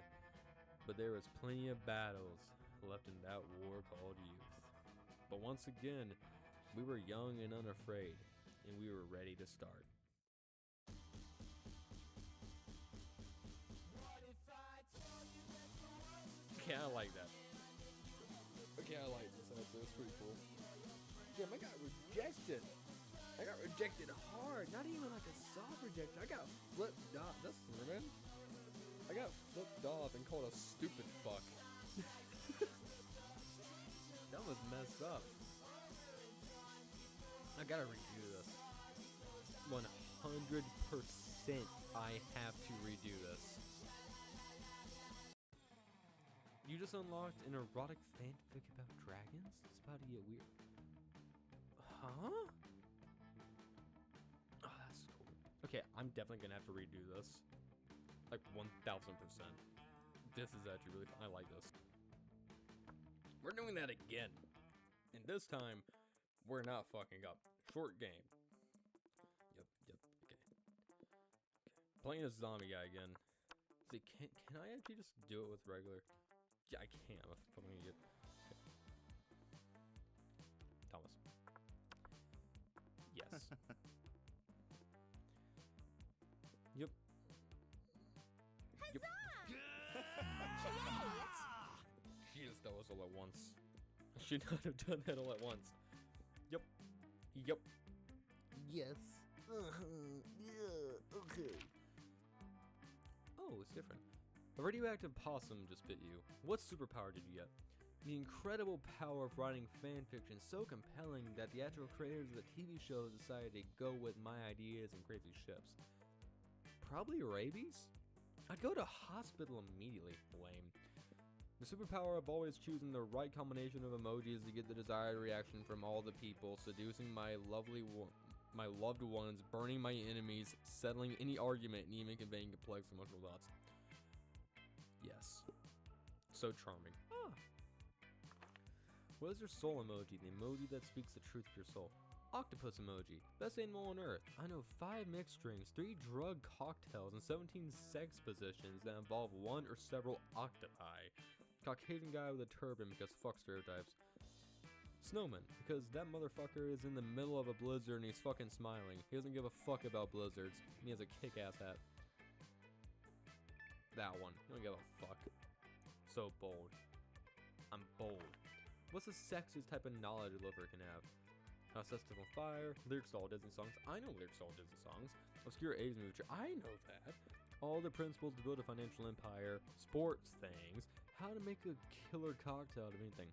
[SPEAKER 1] but there was plenty of battles left in that war called youth. But once again, we were young and unafraid, and we were ready to start. Okay, I like that. Okay, I like this answer. It's pretty cool. Damn, I got rejected. I got rejected hard. Not even like a soft rejection. I got flipped off. That's man. I got flipped off and called a stupid fuck. That was messed up. I gotta redo this. 100% I have to redo this. You just unlocked an erotic fanfic about dragons? It's about to get weird. Huh? Oh, that's cool. Okay, I'm definitely gonna have to redo this. Like 1000%. This is actually really fun. I like this. We're doing that again. And this time, we're not fucking up. Short game. Yep, okay. Playing as zombie guy again. See, can I actually just do it with regular? Yeah, I can. I'm a fucking idiot. Okay. Thomas. Yes. Yep. Yep. She just that was all at once. Should not have done that all at once. Yep. Yep. Yes. Yeah. Okay. Oh, it's different. A radioactive possum just bit you. What superpower did you get? The incredible power of writing fanfiction so compelling that the actual creators of the TV show decided to go with my ideas and crazy ships. Probably rabies? I'd go to hospital immediately. Lame. The superpower of always choosing the right combination of emojis to get the desired reaction from all the people, seducing my loved ones, burning my enemies, settling any argument, and even conveying complex emotional thoughts. Yes. So charming. Ah. What is your soul emoji? The emoji that speaks the truth of your soul. Octopus emoji. Best animal on earth. I know 5 mixed drinks, 3 drug cocktails, and 17 sex positions that involve one or several octopi. Caucasian guy with a turban because fuck stereotypes. Snowman, because that motherfucker is in the middle of a blizzard and he's fucking smiling. He doesn't give a fuck about blizzards, and he has a kick-ass hat. That one. He don't give a fuck. So bold. I'm bold. What's the sexiest type of knowledge a lover can have? Sets on fire, lyrics to all Disney songs. I know lyrics to all Disney songs. Obscure Asian movie. I know that. All the principles to build a financial empire. Sports things. How to make a killer cocktail out of anything.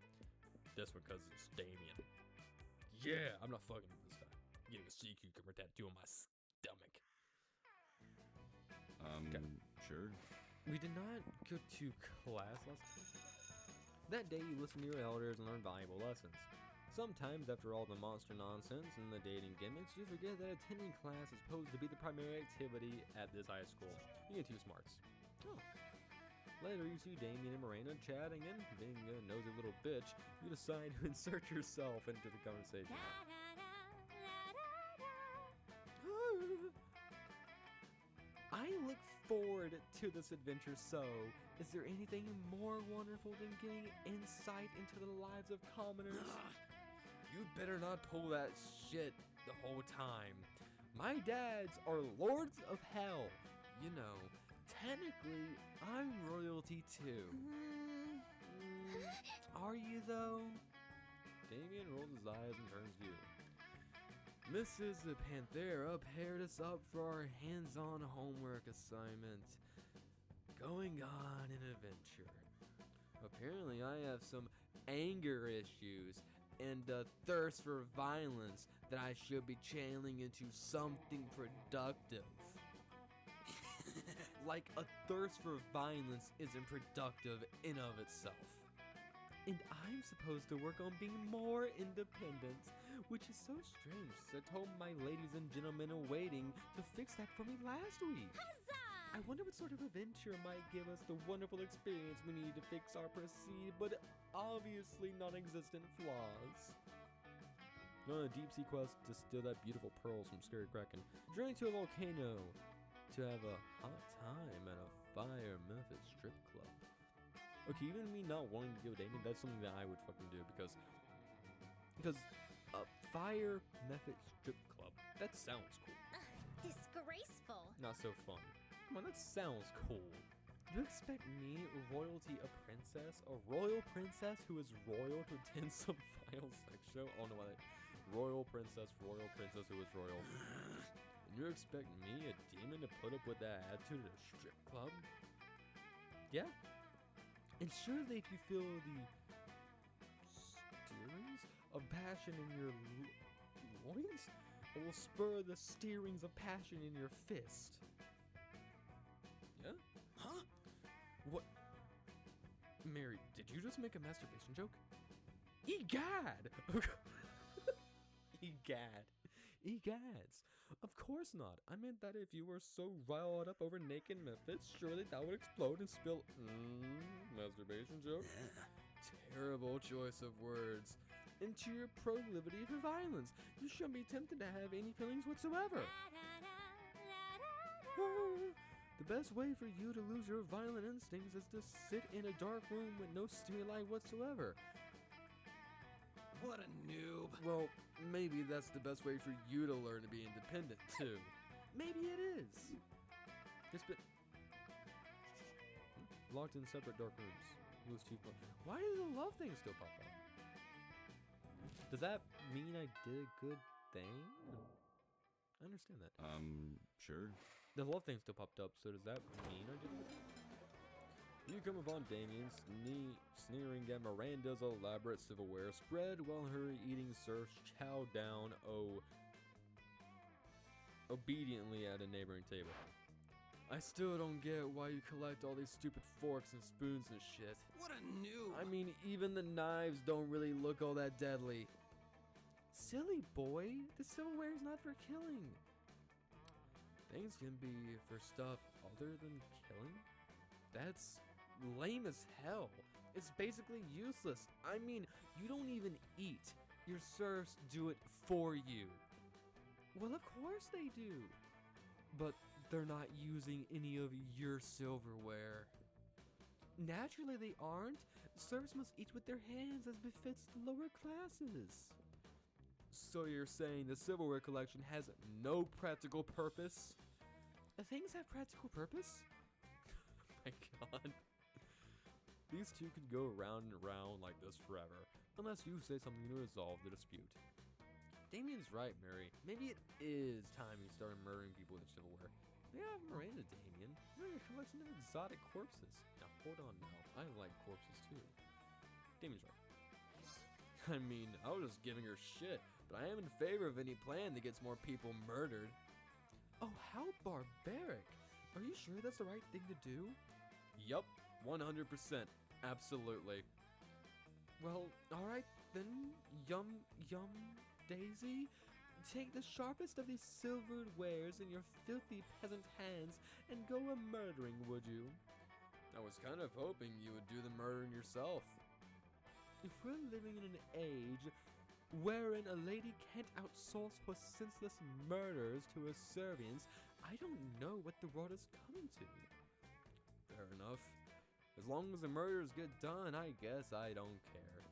[SPEAKER 1] This one because it's Damien. Yeah, I'm not fucking with this time. I'm getting a sea cucumber tattoo on my stomach. Okay.
[SPEAKER 2] Sure.
[SPEAKER 1] We did not go to class last time. That day you listen to your elders and learn valuable lessons. Sometimes, after all the monster nonsense and the dating gimmicks, you forget that attending class is supposed to be the primary activity at this high school. You get 2 smarts. Oh. Later, you see Damien and Miranda chatting, and being a nosy little bitch, you decide to insert yourself into the conversation. I look forward to this adventure so. Is there anything more wonderful than getting insight into the lives of commoners? You'd better not pull that shit the whole time. My dads are lords of hell. You know, technically, I'm royalty too. Are you though? Damien rolls his eyes and turns to you. Mrs. Panthera paired us up for our hands-on homework assignment. Going on an adventure. Apparently I have some anger issues and a thirst for violence that I should be channeling into something productive. Like a thirst for violence isn't productive in of itself. And I'm supposed to work on being more independent, which is so strange, so I told my ladies and gentlemen in waiting to fix that for me last week. I wonder what sort of adventure might give us the wonderful experience we need to fix our perceived but obviously non-existent flaws. Go on a deep sea quest to steal that beautiful pearls from Scary Kraken. Journey to a volcano to have a hot time at a fire method strip club. Okay, even me not wanting to go dating, that's something that I would fucking do because a fire method strip club, that sounds cool.
[SPEAKER 4] Disgraceful.
[SPEAKER 1] Not so fun. Come on, that sounds cool. Do you expect me, royalty, a royal princess who is royal to attend some vile sex show? Oh no, wait. Royal princess who is royal. And you expect me, a demon, to put up with that attitude at a strip club? Yeah. And surely if you feel the stirrings of passion in your loins, it will spur the stirrings of passion in your fist. Yeah?
[SPEAKER 5] Huh?
[SPEAKER 1] What? Mary, did you just make a masturbation joke? Egad! Egads. Of course not. I meant that if you were so riled up over naked methods, surely that would explode and spill. Masturbation joke? Terrible choice of words. Into your proclivity for violence. You shouldn't be tempted to have any feelings whatsoever. The best way for you to lose your violent instincts is to sit in a dark room with no stimuli whatsoever.
[SPEAKER 5] What a noob.
[SPEAKER 1] Well, maybe that's the best way for you to learn to be independent, too. Maybe it is. It's been locked in separate dark rooms. Lose 2 points. Why do the love thing still pop up? Does that mean I did a good thing? I understand that.
[SPEAKER 2] Sure.
[SPEAKER 1] The love thing still popped up, so does that mean I did it? You come upon Damien sneering at Miranda's elaborate silverware spread while her eating serfs chow down obediently at a neighboring table. I still don't get why you collect all these stupid forks and spoons and shit.
[SPEAKER 5] What a noob.
[SPEAKER 1] I mean, even the knives don't really look all that deadly. Silly boy, the silverware is not for killing. Things can be for stuff other than killing? That's lame as hell. It's basically useless. I mean, you don't even eat. Your serfs do it for you. Well, of course they do. But they're not using any of your silverware. Naturally they aren't. Serfs must eat with their hands as befits the lower classes. So you're saying the silverware collection has no practical purpose? Things have practical purpose? My god. These two could go round and round like this forever, unless you say something to resolve the dispute. Damien's right, Mary. Maybe it is time you started murdering people with silverware. Yeah, Miranda, Damien. You're a collection of exotic corpses. Now, hold on now. I like corpses too. Damien's right. I mean, I was just giving her shit, but I am in favor of any plan that gets more people murdered. Oh, how barbaric. Are you sure that's the right thing to do? Yup, 100%. Absolutely. Well, alright then, Yum Daisy. Take the sharpest of these silvered wares in your filthy peasant hands and go a-murdering, would you? I was kind of hoping you would do the murdering yourself. If we're living in an age wherein a lady can't outsource her senseless murders to her servants, I don't know what the world is coming to. Fair enough. As long as the murders get done, I guess I don't care.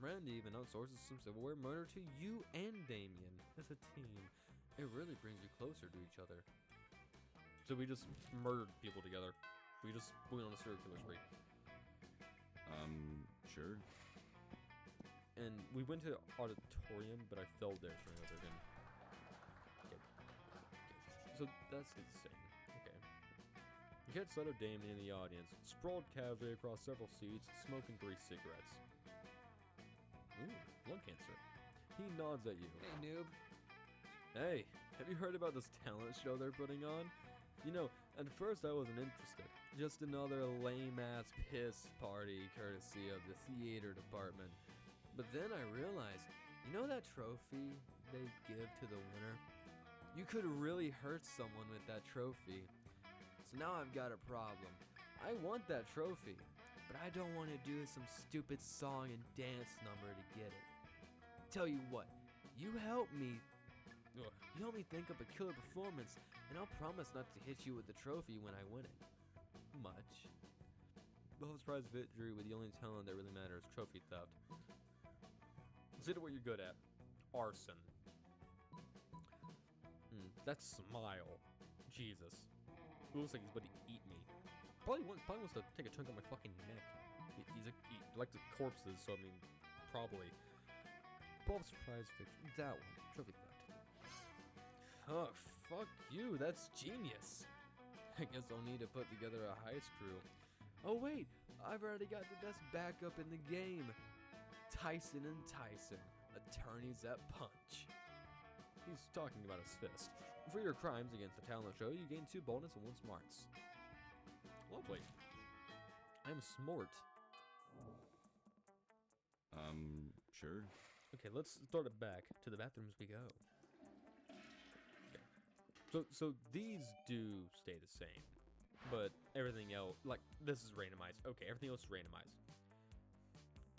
[SPEAKER 1] Miranda even outsources some silverware murder to you and Damien as a team. It really brings you closer to each other. So we just murdered people together. We went on a serial killer spree.
[SPEAKER 2] Sure.
[SPEAKER 1] And we went to the auditorium, but I fell there for another thing. Okay. So that's insane. Okay. You catch sight of Damien in the audience, sprawled casually across several seats, smoking 3 cigarettes. Ooh, lung cancer. He nods at you.
[SPEAKER 5] Hey, noob.
[SPEAKER 1] Hey, have you heard about this talent show they're putting on? You know, at first I wasn't interested. Just another lame-ass piss party courtesy of the theater department. But then I realized, you know that trophy they give to the winner? You could really hurt someone with that trophy. So now I've got a problem. I want that trophy, but I don't want to do some stupid song and dance number to get it. Tell you what, you help me think up a killer performance, and I'll promise not to hit you with the trophy when I win it. Much. Both prize victory with the only talent that really matters, trophy theft. Consider what you're good at. Arson. That smile. Jesus. It looks like he's about to eat me. Probably wants to take a chunk of my fucking neck. He likes the corpses, so I mean, probably. Both surprise victory. That one. Trophy theft. Oh, fuck you. That's genius. I guess I'll need to put together a heist crew. Oh wait, I've already got the best backup in the game. Tyson and Tyson, attorneys at Punch. He's talking about his fist. For your crimes against the talent show, you gain 2 bonus and 1 smarts. Lovely. I'm smart.
[SPEAKER 2] Sure.
[SPEAKER 1] Okay, let's start it back. To the bathrooms we go. So these do stay the same, but everything else, like, this is randomized. Okay, everything else is randomized.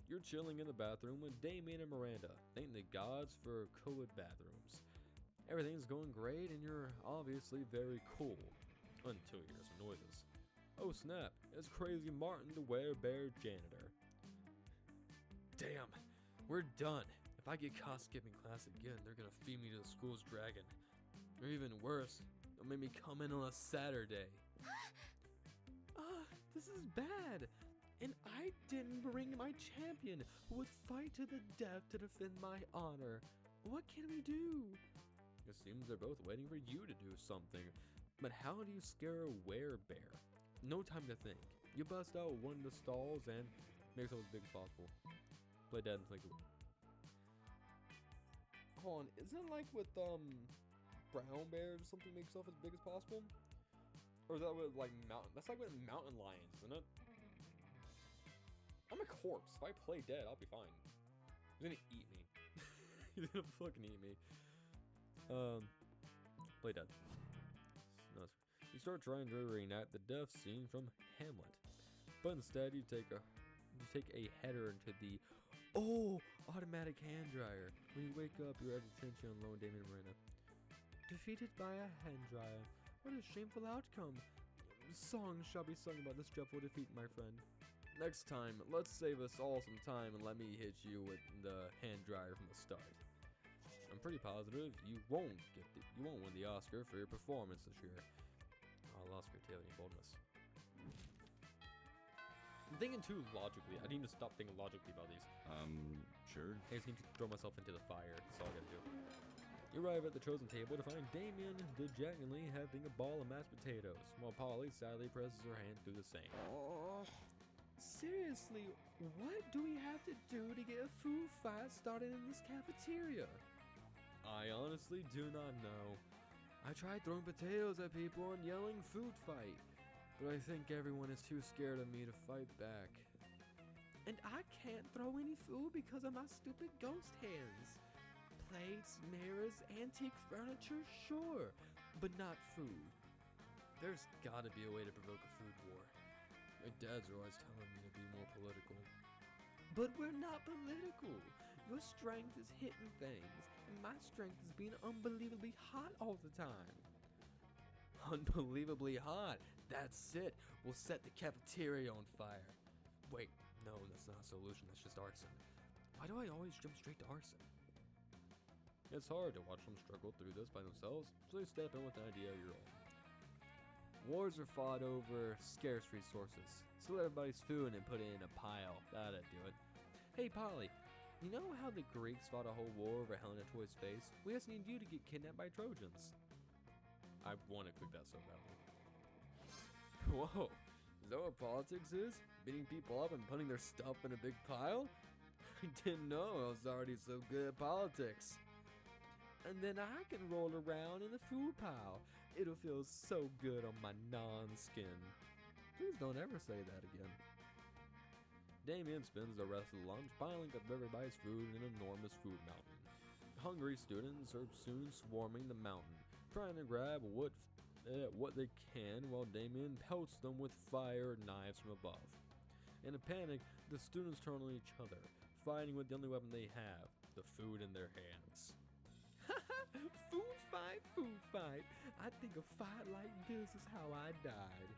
[SPEAKER 1] You're chilling in the bathroom with Damien and Miranda. Thank the gods for co-ed bathrooms. Everything's going great, and you're obviously very cool. Until you hear some noises. Oh snap, it's Crazy Martin the Werebear janitor. Damn, we're done. If I get caught skipping class again, they're gonna feed me to the school's dragon. Or even worse, they'll make me come in on a Saturday. This is bad. And I didn't bring my champion who would fight to the death to defend my honor. What can we do? It seems they're both waiting for you to do something. But how do you scare a werebear? No time to think. You bust out one of the stalls and make yourself as big as possible. Play dead and think. Hold on, isn't it like with brown bears or something? Make yourself as big as possible, or is that with like mountain? That's like with mountain lions, isn't it? I'm a corpse. If I play dead, I'll be fine. He's gonna eat me. He's gonna fucking eat me. Play dead. No, you start trying to reenact the death scene from Hamlet, but instead you take a header into the automatic hand dryer. When you wake up, you're at attention on Lone Damon Marina. Defeated by a hand dryer. What a shameful outcome. Songs shall be sung about this dreadful defeat, my friend. Next time, let's save us all some time and let me hit you with the hand dryer from the start. I'm pretty positive you won't win the Oscar for your performance this year. I lost creativity and boldness. I'm thinking too logically. I need to stop thinking logically about these.
[SPEAKER 2] Sure.
[SPEAKER 1] I just need to throw myself into the fire. That's all I gotta do. You arrive at the chosen table to find Damien dejectedly having a ball of mashed potatoes, while Polly sadly presses her hand through the same. Seriously, what do we have to do to get a food fight started in this cafeteria? I honestly do not know. I tried throwing potatoes at people and yelling food fight, but I think everyone is too scared of me to fight back. And I can't throw any food because of my stupid ghost hands. Plates, mirrors, antique furniture, sure, but not food. There's gotta be a way to provoke a food war. My dads are always telling me to be more political. But we're not political. Your strength is hitting things, and my strength is being unbelievably hot all the time. Unbelievably hot. That's it. We'll set the cafeteria on fire. Wait, no, that's not a solution. That's just arson. Why do I always jump straight to arson? It's hard to watch them struggle through this by themselves, so you step in with an idea of your own. Wars are fought over scarce resources. Steal everybody's food and put it in a pile. That'd do it. Hey, Polly, you know how the Greeks fought a whole war over Helena Troy's face? We just need you to get kidnapped by Trojans. I want to click that so badly. Whoa, is that what politics is? Beating people up and putting their stuff in a big pile? I didn't know I was already so good at politics. And then I can roll around in the food pile. It'll feel so good on my non-skin. Please don't ever say that again. Damien spends the rest of the lunch piling up everybody's food in an enormous food mountain. Hungry students are soon swarming the mountain, trying to grab what they can while Damien pelts them with fire and knives from above. In a panic, the students turn on each other, fighting with the only weapon they have, the food in their hands. Food fight. I think a fight like this is how I died.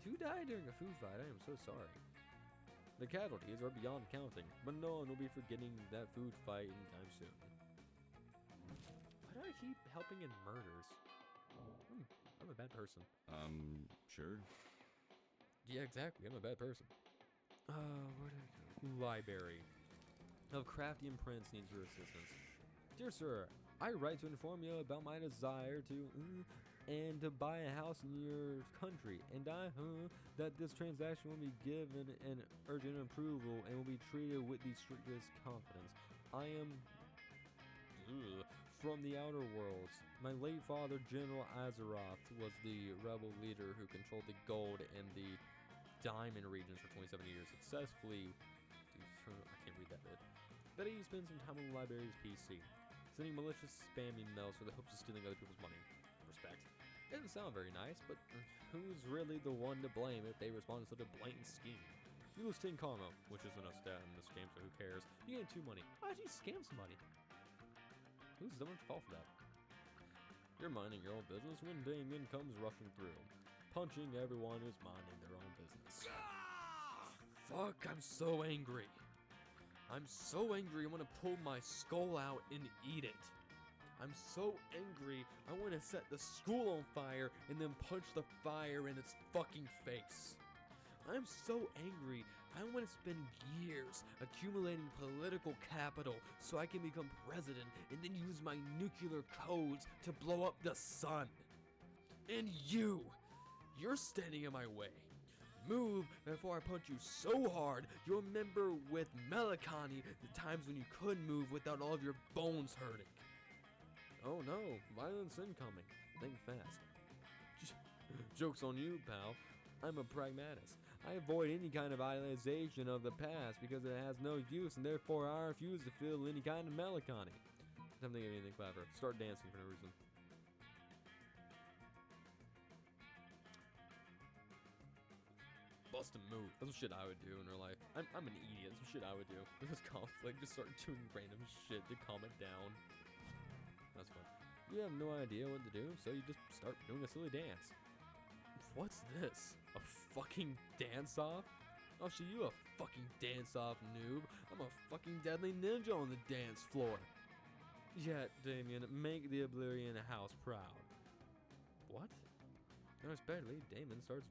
[SPEAKER 1] If you died during a food fight, I am so sorry. The casualties are beyond counting, but no one will be forgetting that food fight anytime soon. Why do I keep helping in murders? I'm a bad person.
[SPEAKER 2] Sure.
[SPEAKER 1] Yeah, exactly. I'm a bad person. Where did I go? Library. Of Crafty and Prince needs your assistance. Dear sir, I write to inform you about my desire to buy a house in your country, and that this transaction will be given an urgent approval and will be treated with the strictest confidence. I am from the outer worlds. My late father, General Azeroth, was the rebel leader who controlled the gold and the diamond regions for 27 years successfully. I can't read that bit. But he spent some time on the library's PC, sending malicious spam emails for the hopes of stealing other people's money. Respect. It doesn't sound very nice, but who's really the one to blame if they respond to such a blatant scheme? You lose 10 karma, which isn't a stat in this game, so who cares? You gain 2 money. Why'd you scam somebody? Who's the one to fall for that? You're minding your own business when Damien comes rushing through, punching everyone who's minding their own business. Fuck, I'm so angry. I'm so angry I want to pull my skull out and eat it. I'm so angry I want to set the school on fire and then punch the fire in its fucking face. I'm so angry I want to spend years accumulating political capital so I can become president and then use my nuclear codes to blow up the sun. And you're standing in my way. Move before I punch you so hard you'll remember with melancholy the times when you couldn't move without all of your bones hurting. Oh no, violence incoming. Think fast. Joke's on you, pal. I'm a pragmatist. I avoid any kind of idealization of the past because it has no use, and therefore I refuse to feel any kind of melancholy. I'm thinking of anything clever. Start dancing for no reason. Bust a move. That's some shit I would do in real life. I'm an idiot. Some shit I would do. If there's conflict, just start doing random shit to calm it down. That's fun. You have no idea what to do, so you just start doing a silly dance. What's this? A fucking dance-off? I'll show you a fucking dance-off, noob. I'm a fucking deadly ninja on the dance floor. Yeah, Damien, make the Oblivion house proud. What? Unexpectedly, Damien starts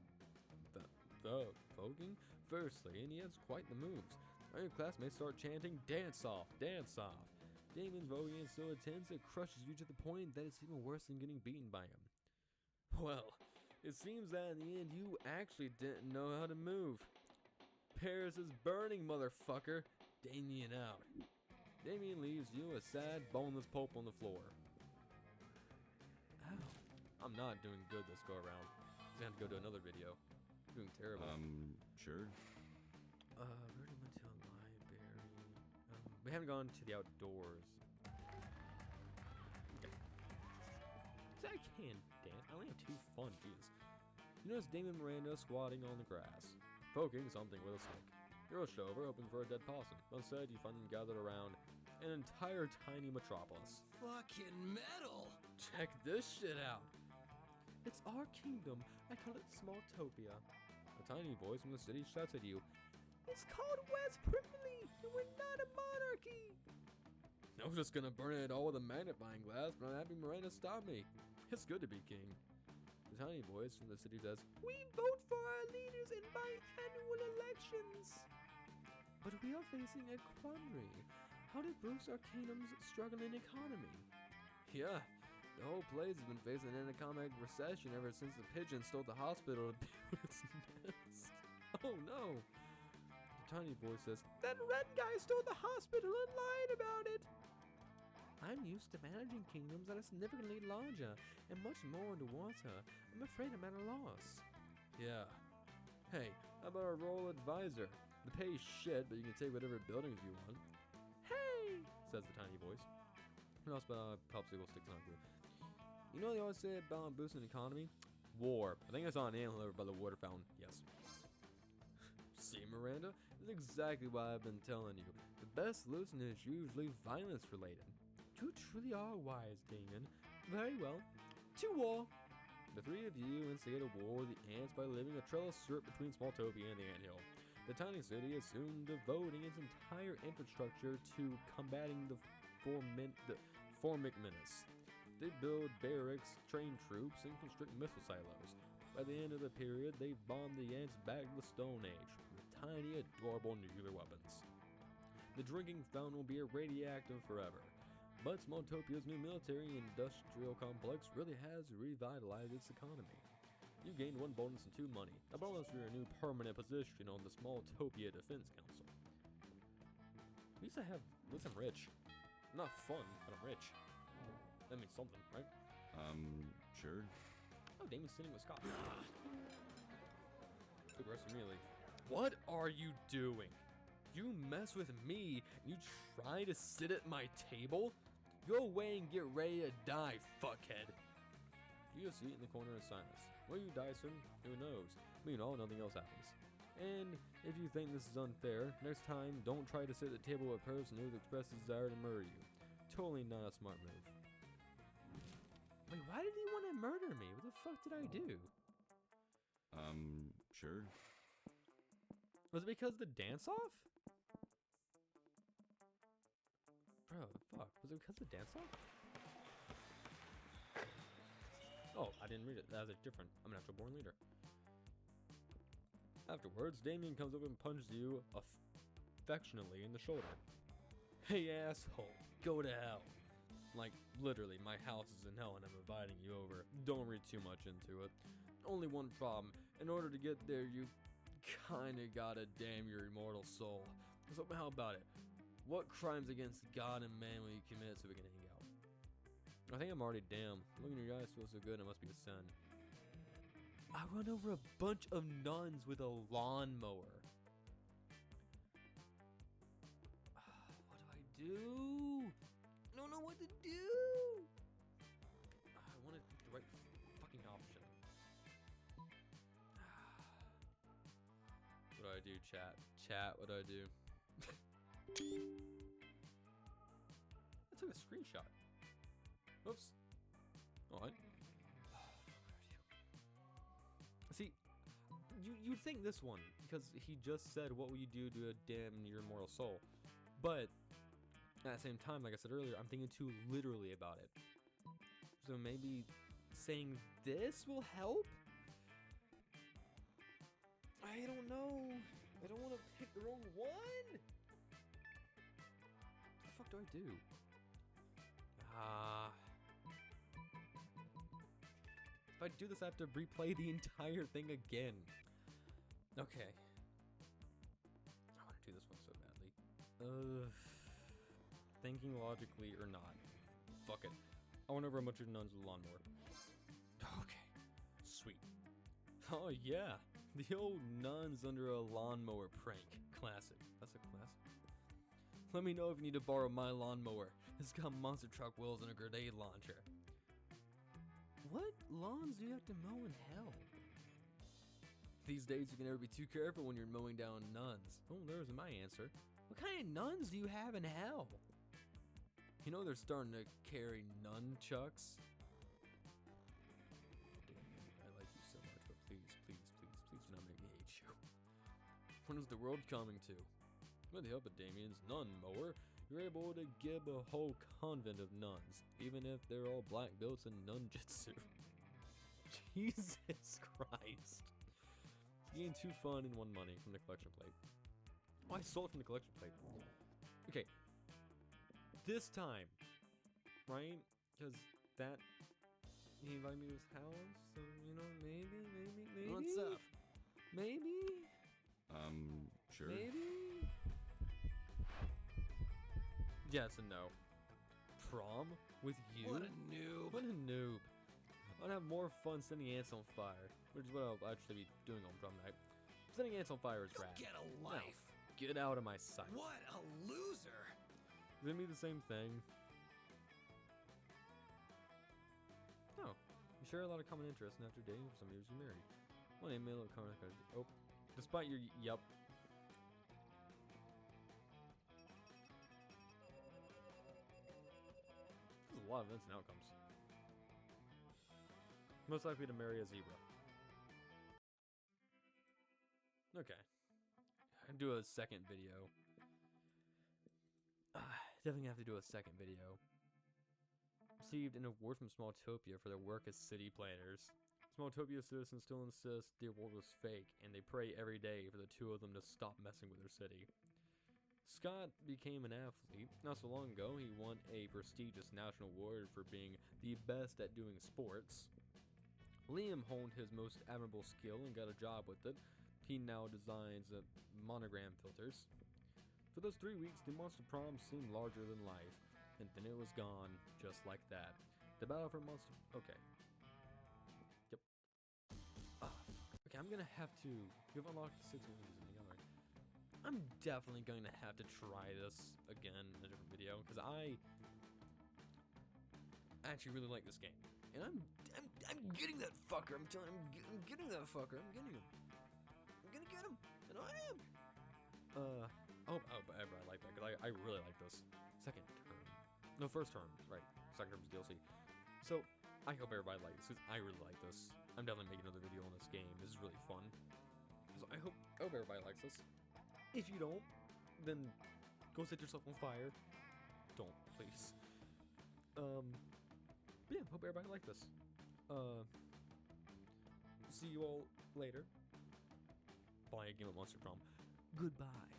[SPEAKER 1] voguing firstly, and he has quite the moves. All your classmates start chanting, "Dance off, dance off." Damien's voguing is so intense it crushes you to the point that it's even worse than getting beaten by him. Well, it seems that in the end you actually didn't know how to move. Paris is burning, motherfucker. Damien out. Damien leaves you a sad, boneless pulp on the floor. Ow. I'm not doing good this go around. I'm gonna have to go to another video. I'm doing terrible.
[SPEAKER 2] Sure.
[SPEAKER 1] We already went to a library. We haven't gone to the outdoors. Okay. So I can dance. I only have 2 fun views. You notice Damon Miranda squatting on the grass, poking something with a stick. You rush over, hoping for a dead possum. Instead, you find them gathered around an entire tiny metropolis.
[SPEAKER 5] Fucking metal!
[SPEAKER 1] Check this shit out. It's our kingdom. I call it Smalltopia. A tiny voice from the city shouts at you. It's called West Privilege, and we're not a monarchy. I was just gonna burn it all with a magnifying glass, but I'm happy Miranda stopped me. It's good to be king. The tiny voice from the city says, we vote for our leaders in biannual elections. But we are facing a quandary. How to boost our kingdom's struggling economy? Yeah, the whole place has been facing an economic recession ever since the pigeon stole the hospital to build its nest. Oh no. The tiny voice says, that red guy stole the hospital and lied about it. I'm used to managing kingdoms that are significantly larger and much more underwater. I'm afraid I'm at a loss. Yeah. Hey, how about a royal advisor? The pay is shit, but you can take whatever buildings you want. Hey, says the tiny voice. And also, popsicle sticks not good. You know what they always say about boosting the economy? War. I think I saw an antler over by the water fountain. Yes. See, Miranda? This is exactly what I've been telling you. The best solution is usually violence related. You truly are wise, Damon. Very well. To war. The 3 of you instigate a war with the ants by living a trellis strip between Smalltopia and the anthill. The tiny city is soon devoting its entire infrastructure to combating the Formic menace. They build barracks, train troops, and construct missile silos. By the end of the period, they've bombed the ants back to the Stone Age with tiny, adorable nuclear weapons. The drinking fountain will be radioactive forever. But Smalltopia's new military-industrial complex really has revitalized its economy. You gained 1 bonus and 2 money, a bonus for your new permanent position on the Smalltopia Defense Council. At least I'm rich. I'm not fun, but I'm rich. That means something, right?
[SPEAKER 2] Sure.
[SPEAKER 1] Oh, Damon's sitting with Scott. Aggressive immediately. What are you doing? You mess with me and you try to sit at my table? Go away and get ready to die, fuckhead. You just eat in the corner in silence. Will you die soon? Who knows? Meanwhile, nothing else happens. And if you think this is unfair, next time don't try to sit at the table with a person who expresses desire to murder you. Totally not a smart move. Wait, why did he want to murder me? What the fuck did I do?
[SPEAKER 2] Sure.
[SPEAKER 1] Was it because of the dance-off? Bro, fuck. Was it because of the dance-off? Oh, I didn't read it. That was different. I'm an actual born leader. Afterwards, Damien comes up and punches you affectionately in the shoulder. Hey, asshole. Go to hell. Like, literally, my house is in hell and I'm inviting you over. Don't read too much into it. Only one problem. In order to get there, you kinda gotta damn your immortal soul. So how about it? What crimes against God and man will you commit so we can hang out? I think I'm already damned. Looking in your eyes feels so good, it must be a sin. I run over a bunch of nuns with a lawnmower. What do I do? I don't know what to do. I want to pick the right fucking option. What do I do, chat? Chat, what do I do? I took a screenshot. Oops. Alright. See, you'd think this one, because he just said, what will you do to damn your immortal soul? But at the same time, like I said earlier, I'm thinking too literally about it. So maybe saying this will help? I don't know. I don't want to pick the wrong one. What the fuck do I do? If I do this, I have to replay the entire thing again. Okay. I want to do this one so badly. Thinking logically or not. Fuck it. I went over a bunch of nuns with a lawnmower. Okay. Sweet. Oh yeah. The old nuns under a lawnmower prank. Classic. That's a classic. Let me know if you need to borrow my lawnmower. It's got monster truck wheels and a grenade launcher. What lawns do you have to mow in hell? These days you can never be too careful when you're mowing down nuns. Oh, there's my answer. What kind of nuns do you have in hell? You know they're starting to carry nunchucks. I like you so much, but please, please, please, please do not make me hate you. When is the world coming to? With the help of Damien's nun mower, you're able to give a whole convent of nuns, even if they're all black belts and nunjutsu. Jesus Christ. Getting 2 fun and 1 money from the collection plate. Oh, I sold it from the collection plate. Okay. This time, right? Because that, he invited me to his house, so, you know, maybe.
[SPEAKER 5] What's up?
[SPEAKER 1] Maybe?
[SPEAKER 2] Sure.
[SPEAKER 1] Maybe? Yes and no. Prom? With you?
[SPEAKER 5] What a noob.
[SPEAKER 1] What a noob. I'd have more fun setting ants on fire, which is what I'll actually be doing on prom night. Setting ants on fire is
[SPEAKER 5] Go
[SPEAKER 1] rad.
[SPEAKER 5] get a life.
[SPEAKER 1] No, get out of my sight.
[SPEAKER 5] What a loser.
[SPEAKER 1] Is it me the same thing? No. You share a lot of common interests, and after dating for some years, you married. One name may look common. Oh. Despite your yup. There's a lot of events and outcomes. Most likely to marry a zebra. Okay. I'll do a second video. Definitely have to do a second video. Received an award from Smalltopia for their work as city planners. Smalltopia citizens still insist the award was fake, and they pray every day for the 2 of them to stop messing with their city. Scott became an athlete. Not so long ago, he won a prestigious national award for being the best at doing sports. Liam honed his most admirable skill and got a job with it. He now designs monogram filters. For those 3 weeks, the Monster Prom seemed larger than life, and then it was gone, just like that. The battle for Monster... Okay. Yep. Okay, I'm gonna have to... You've unlocked 6 movies in the yard. I'm definitely going to have to try this again in a different video, because I actually really like this game. And I'm getting that fucker. I'm telling you, I'm getting that fucker. I'm getting him. I'm gonna get him. And I am. But I like that, because I really like this. Second term. No, first term. Right. Second term's DLC. So, I hope everybody likes this, because I really like this. I'm definitely making another video on this game. This is really fun. So I hope everybody likes this. If you don't, then go set yourself on fire. Don't, please. But yeah, hope everybody liked this. See you all later. Playing a game of Monster Prom. Goodbye.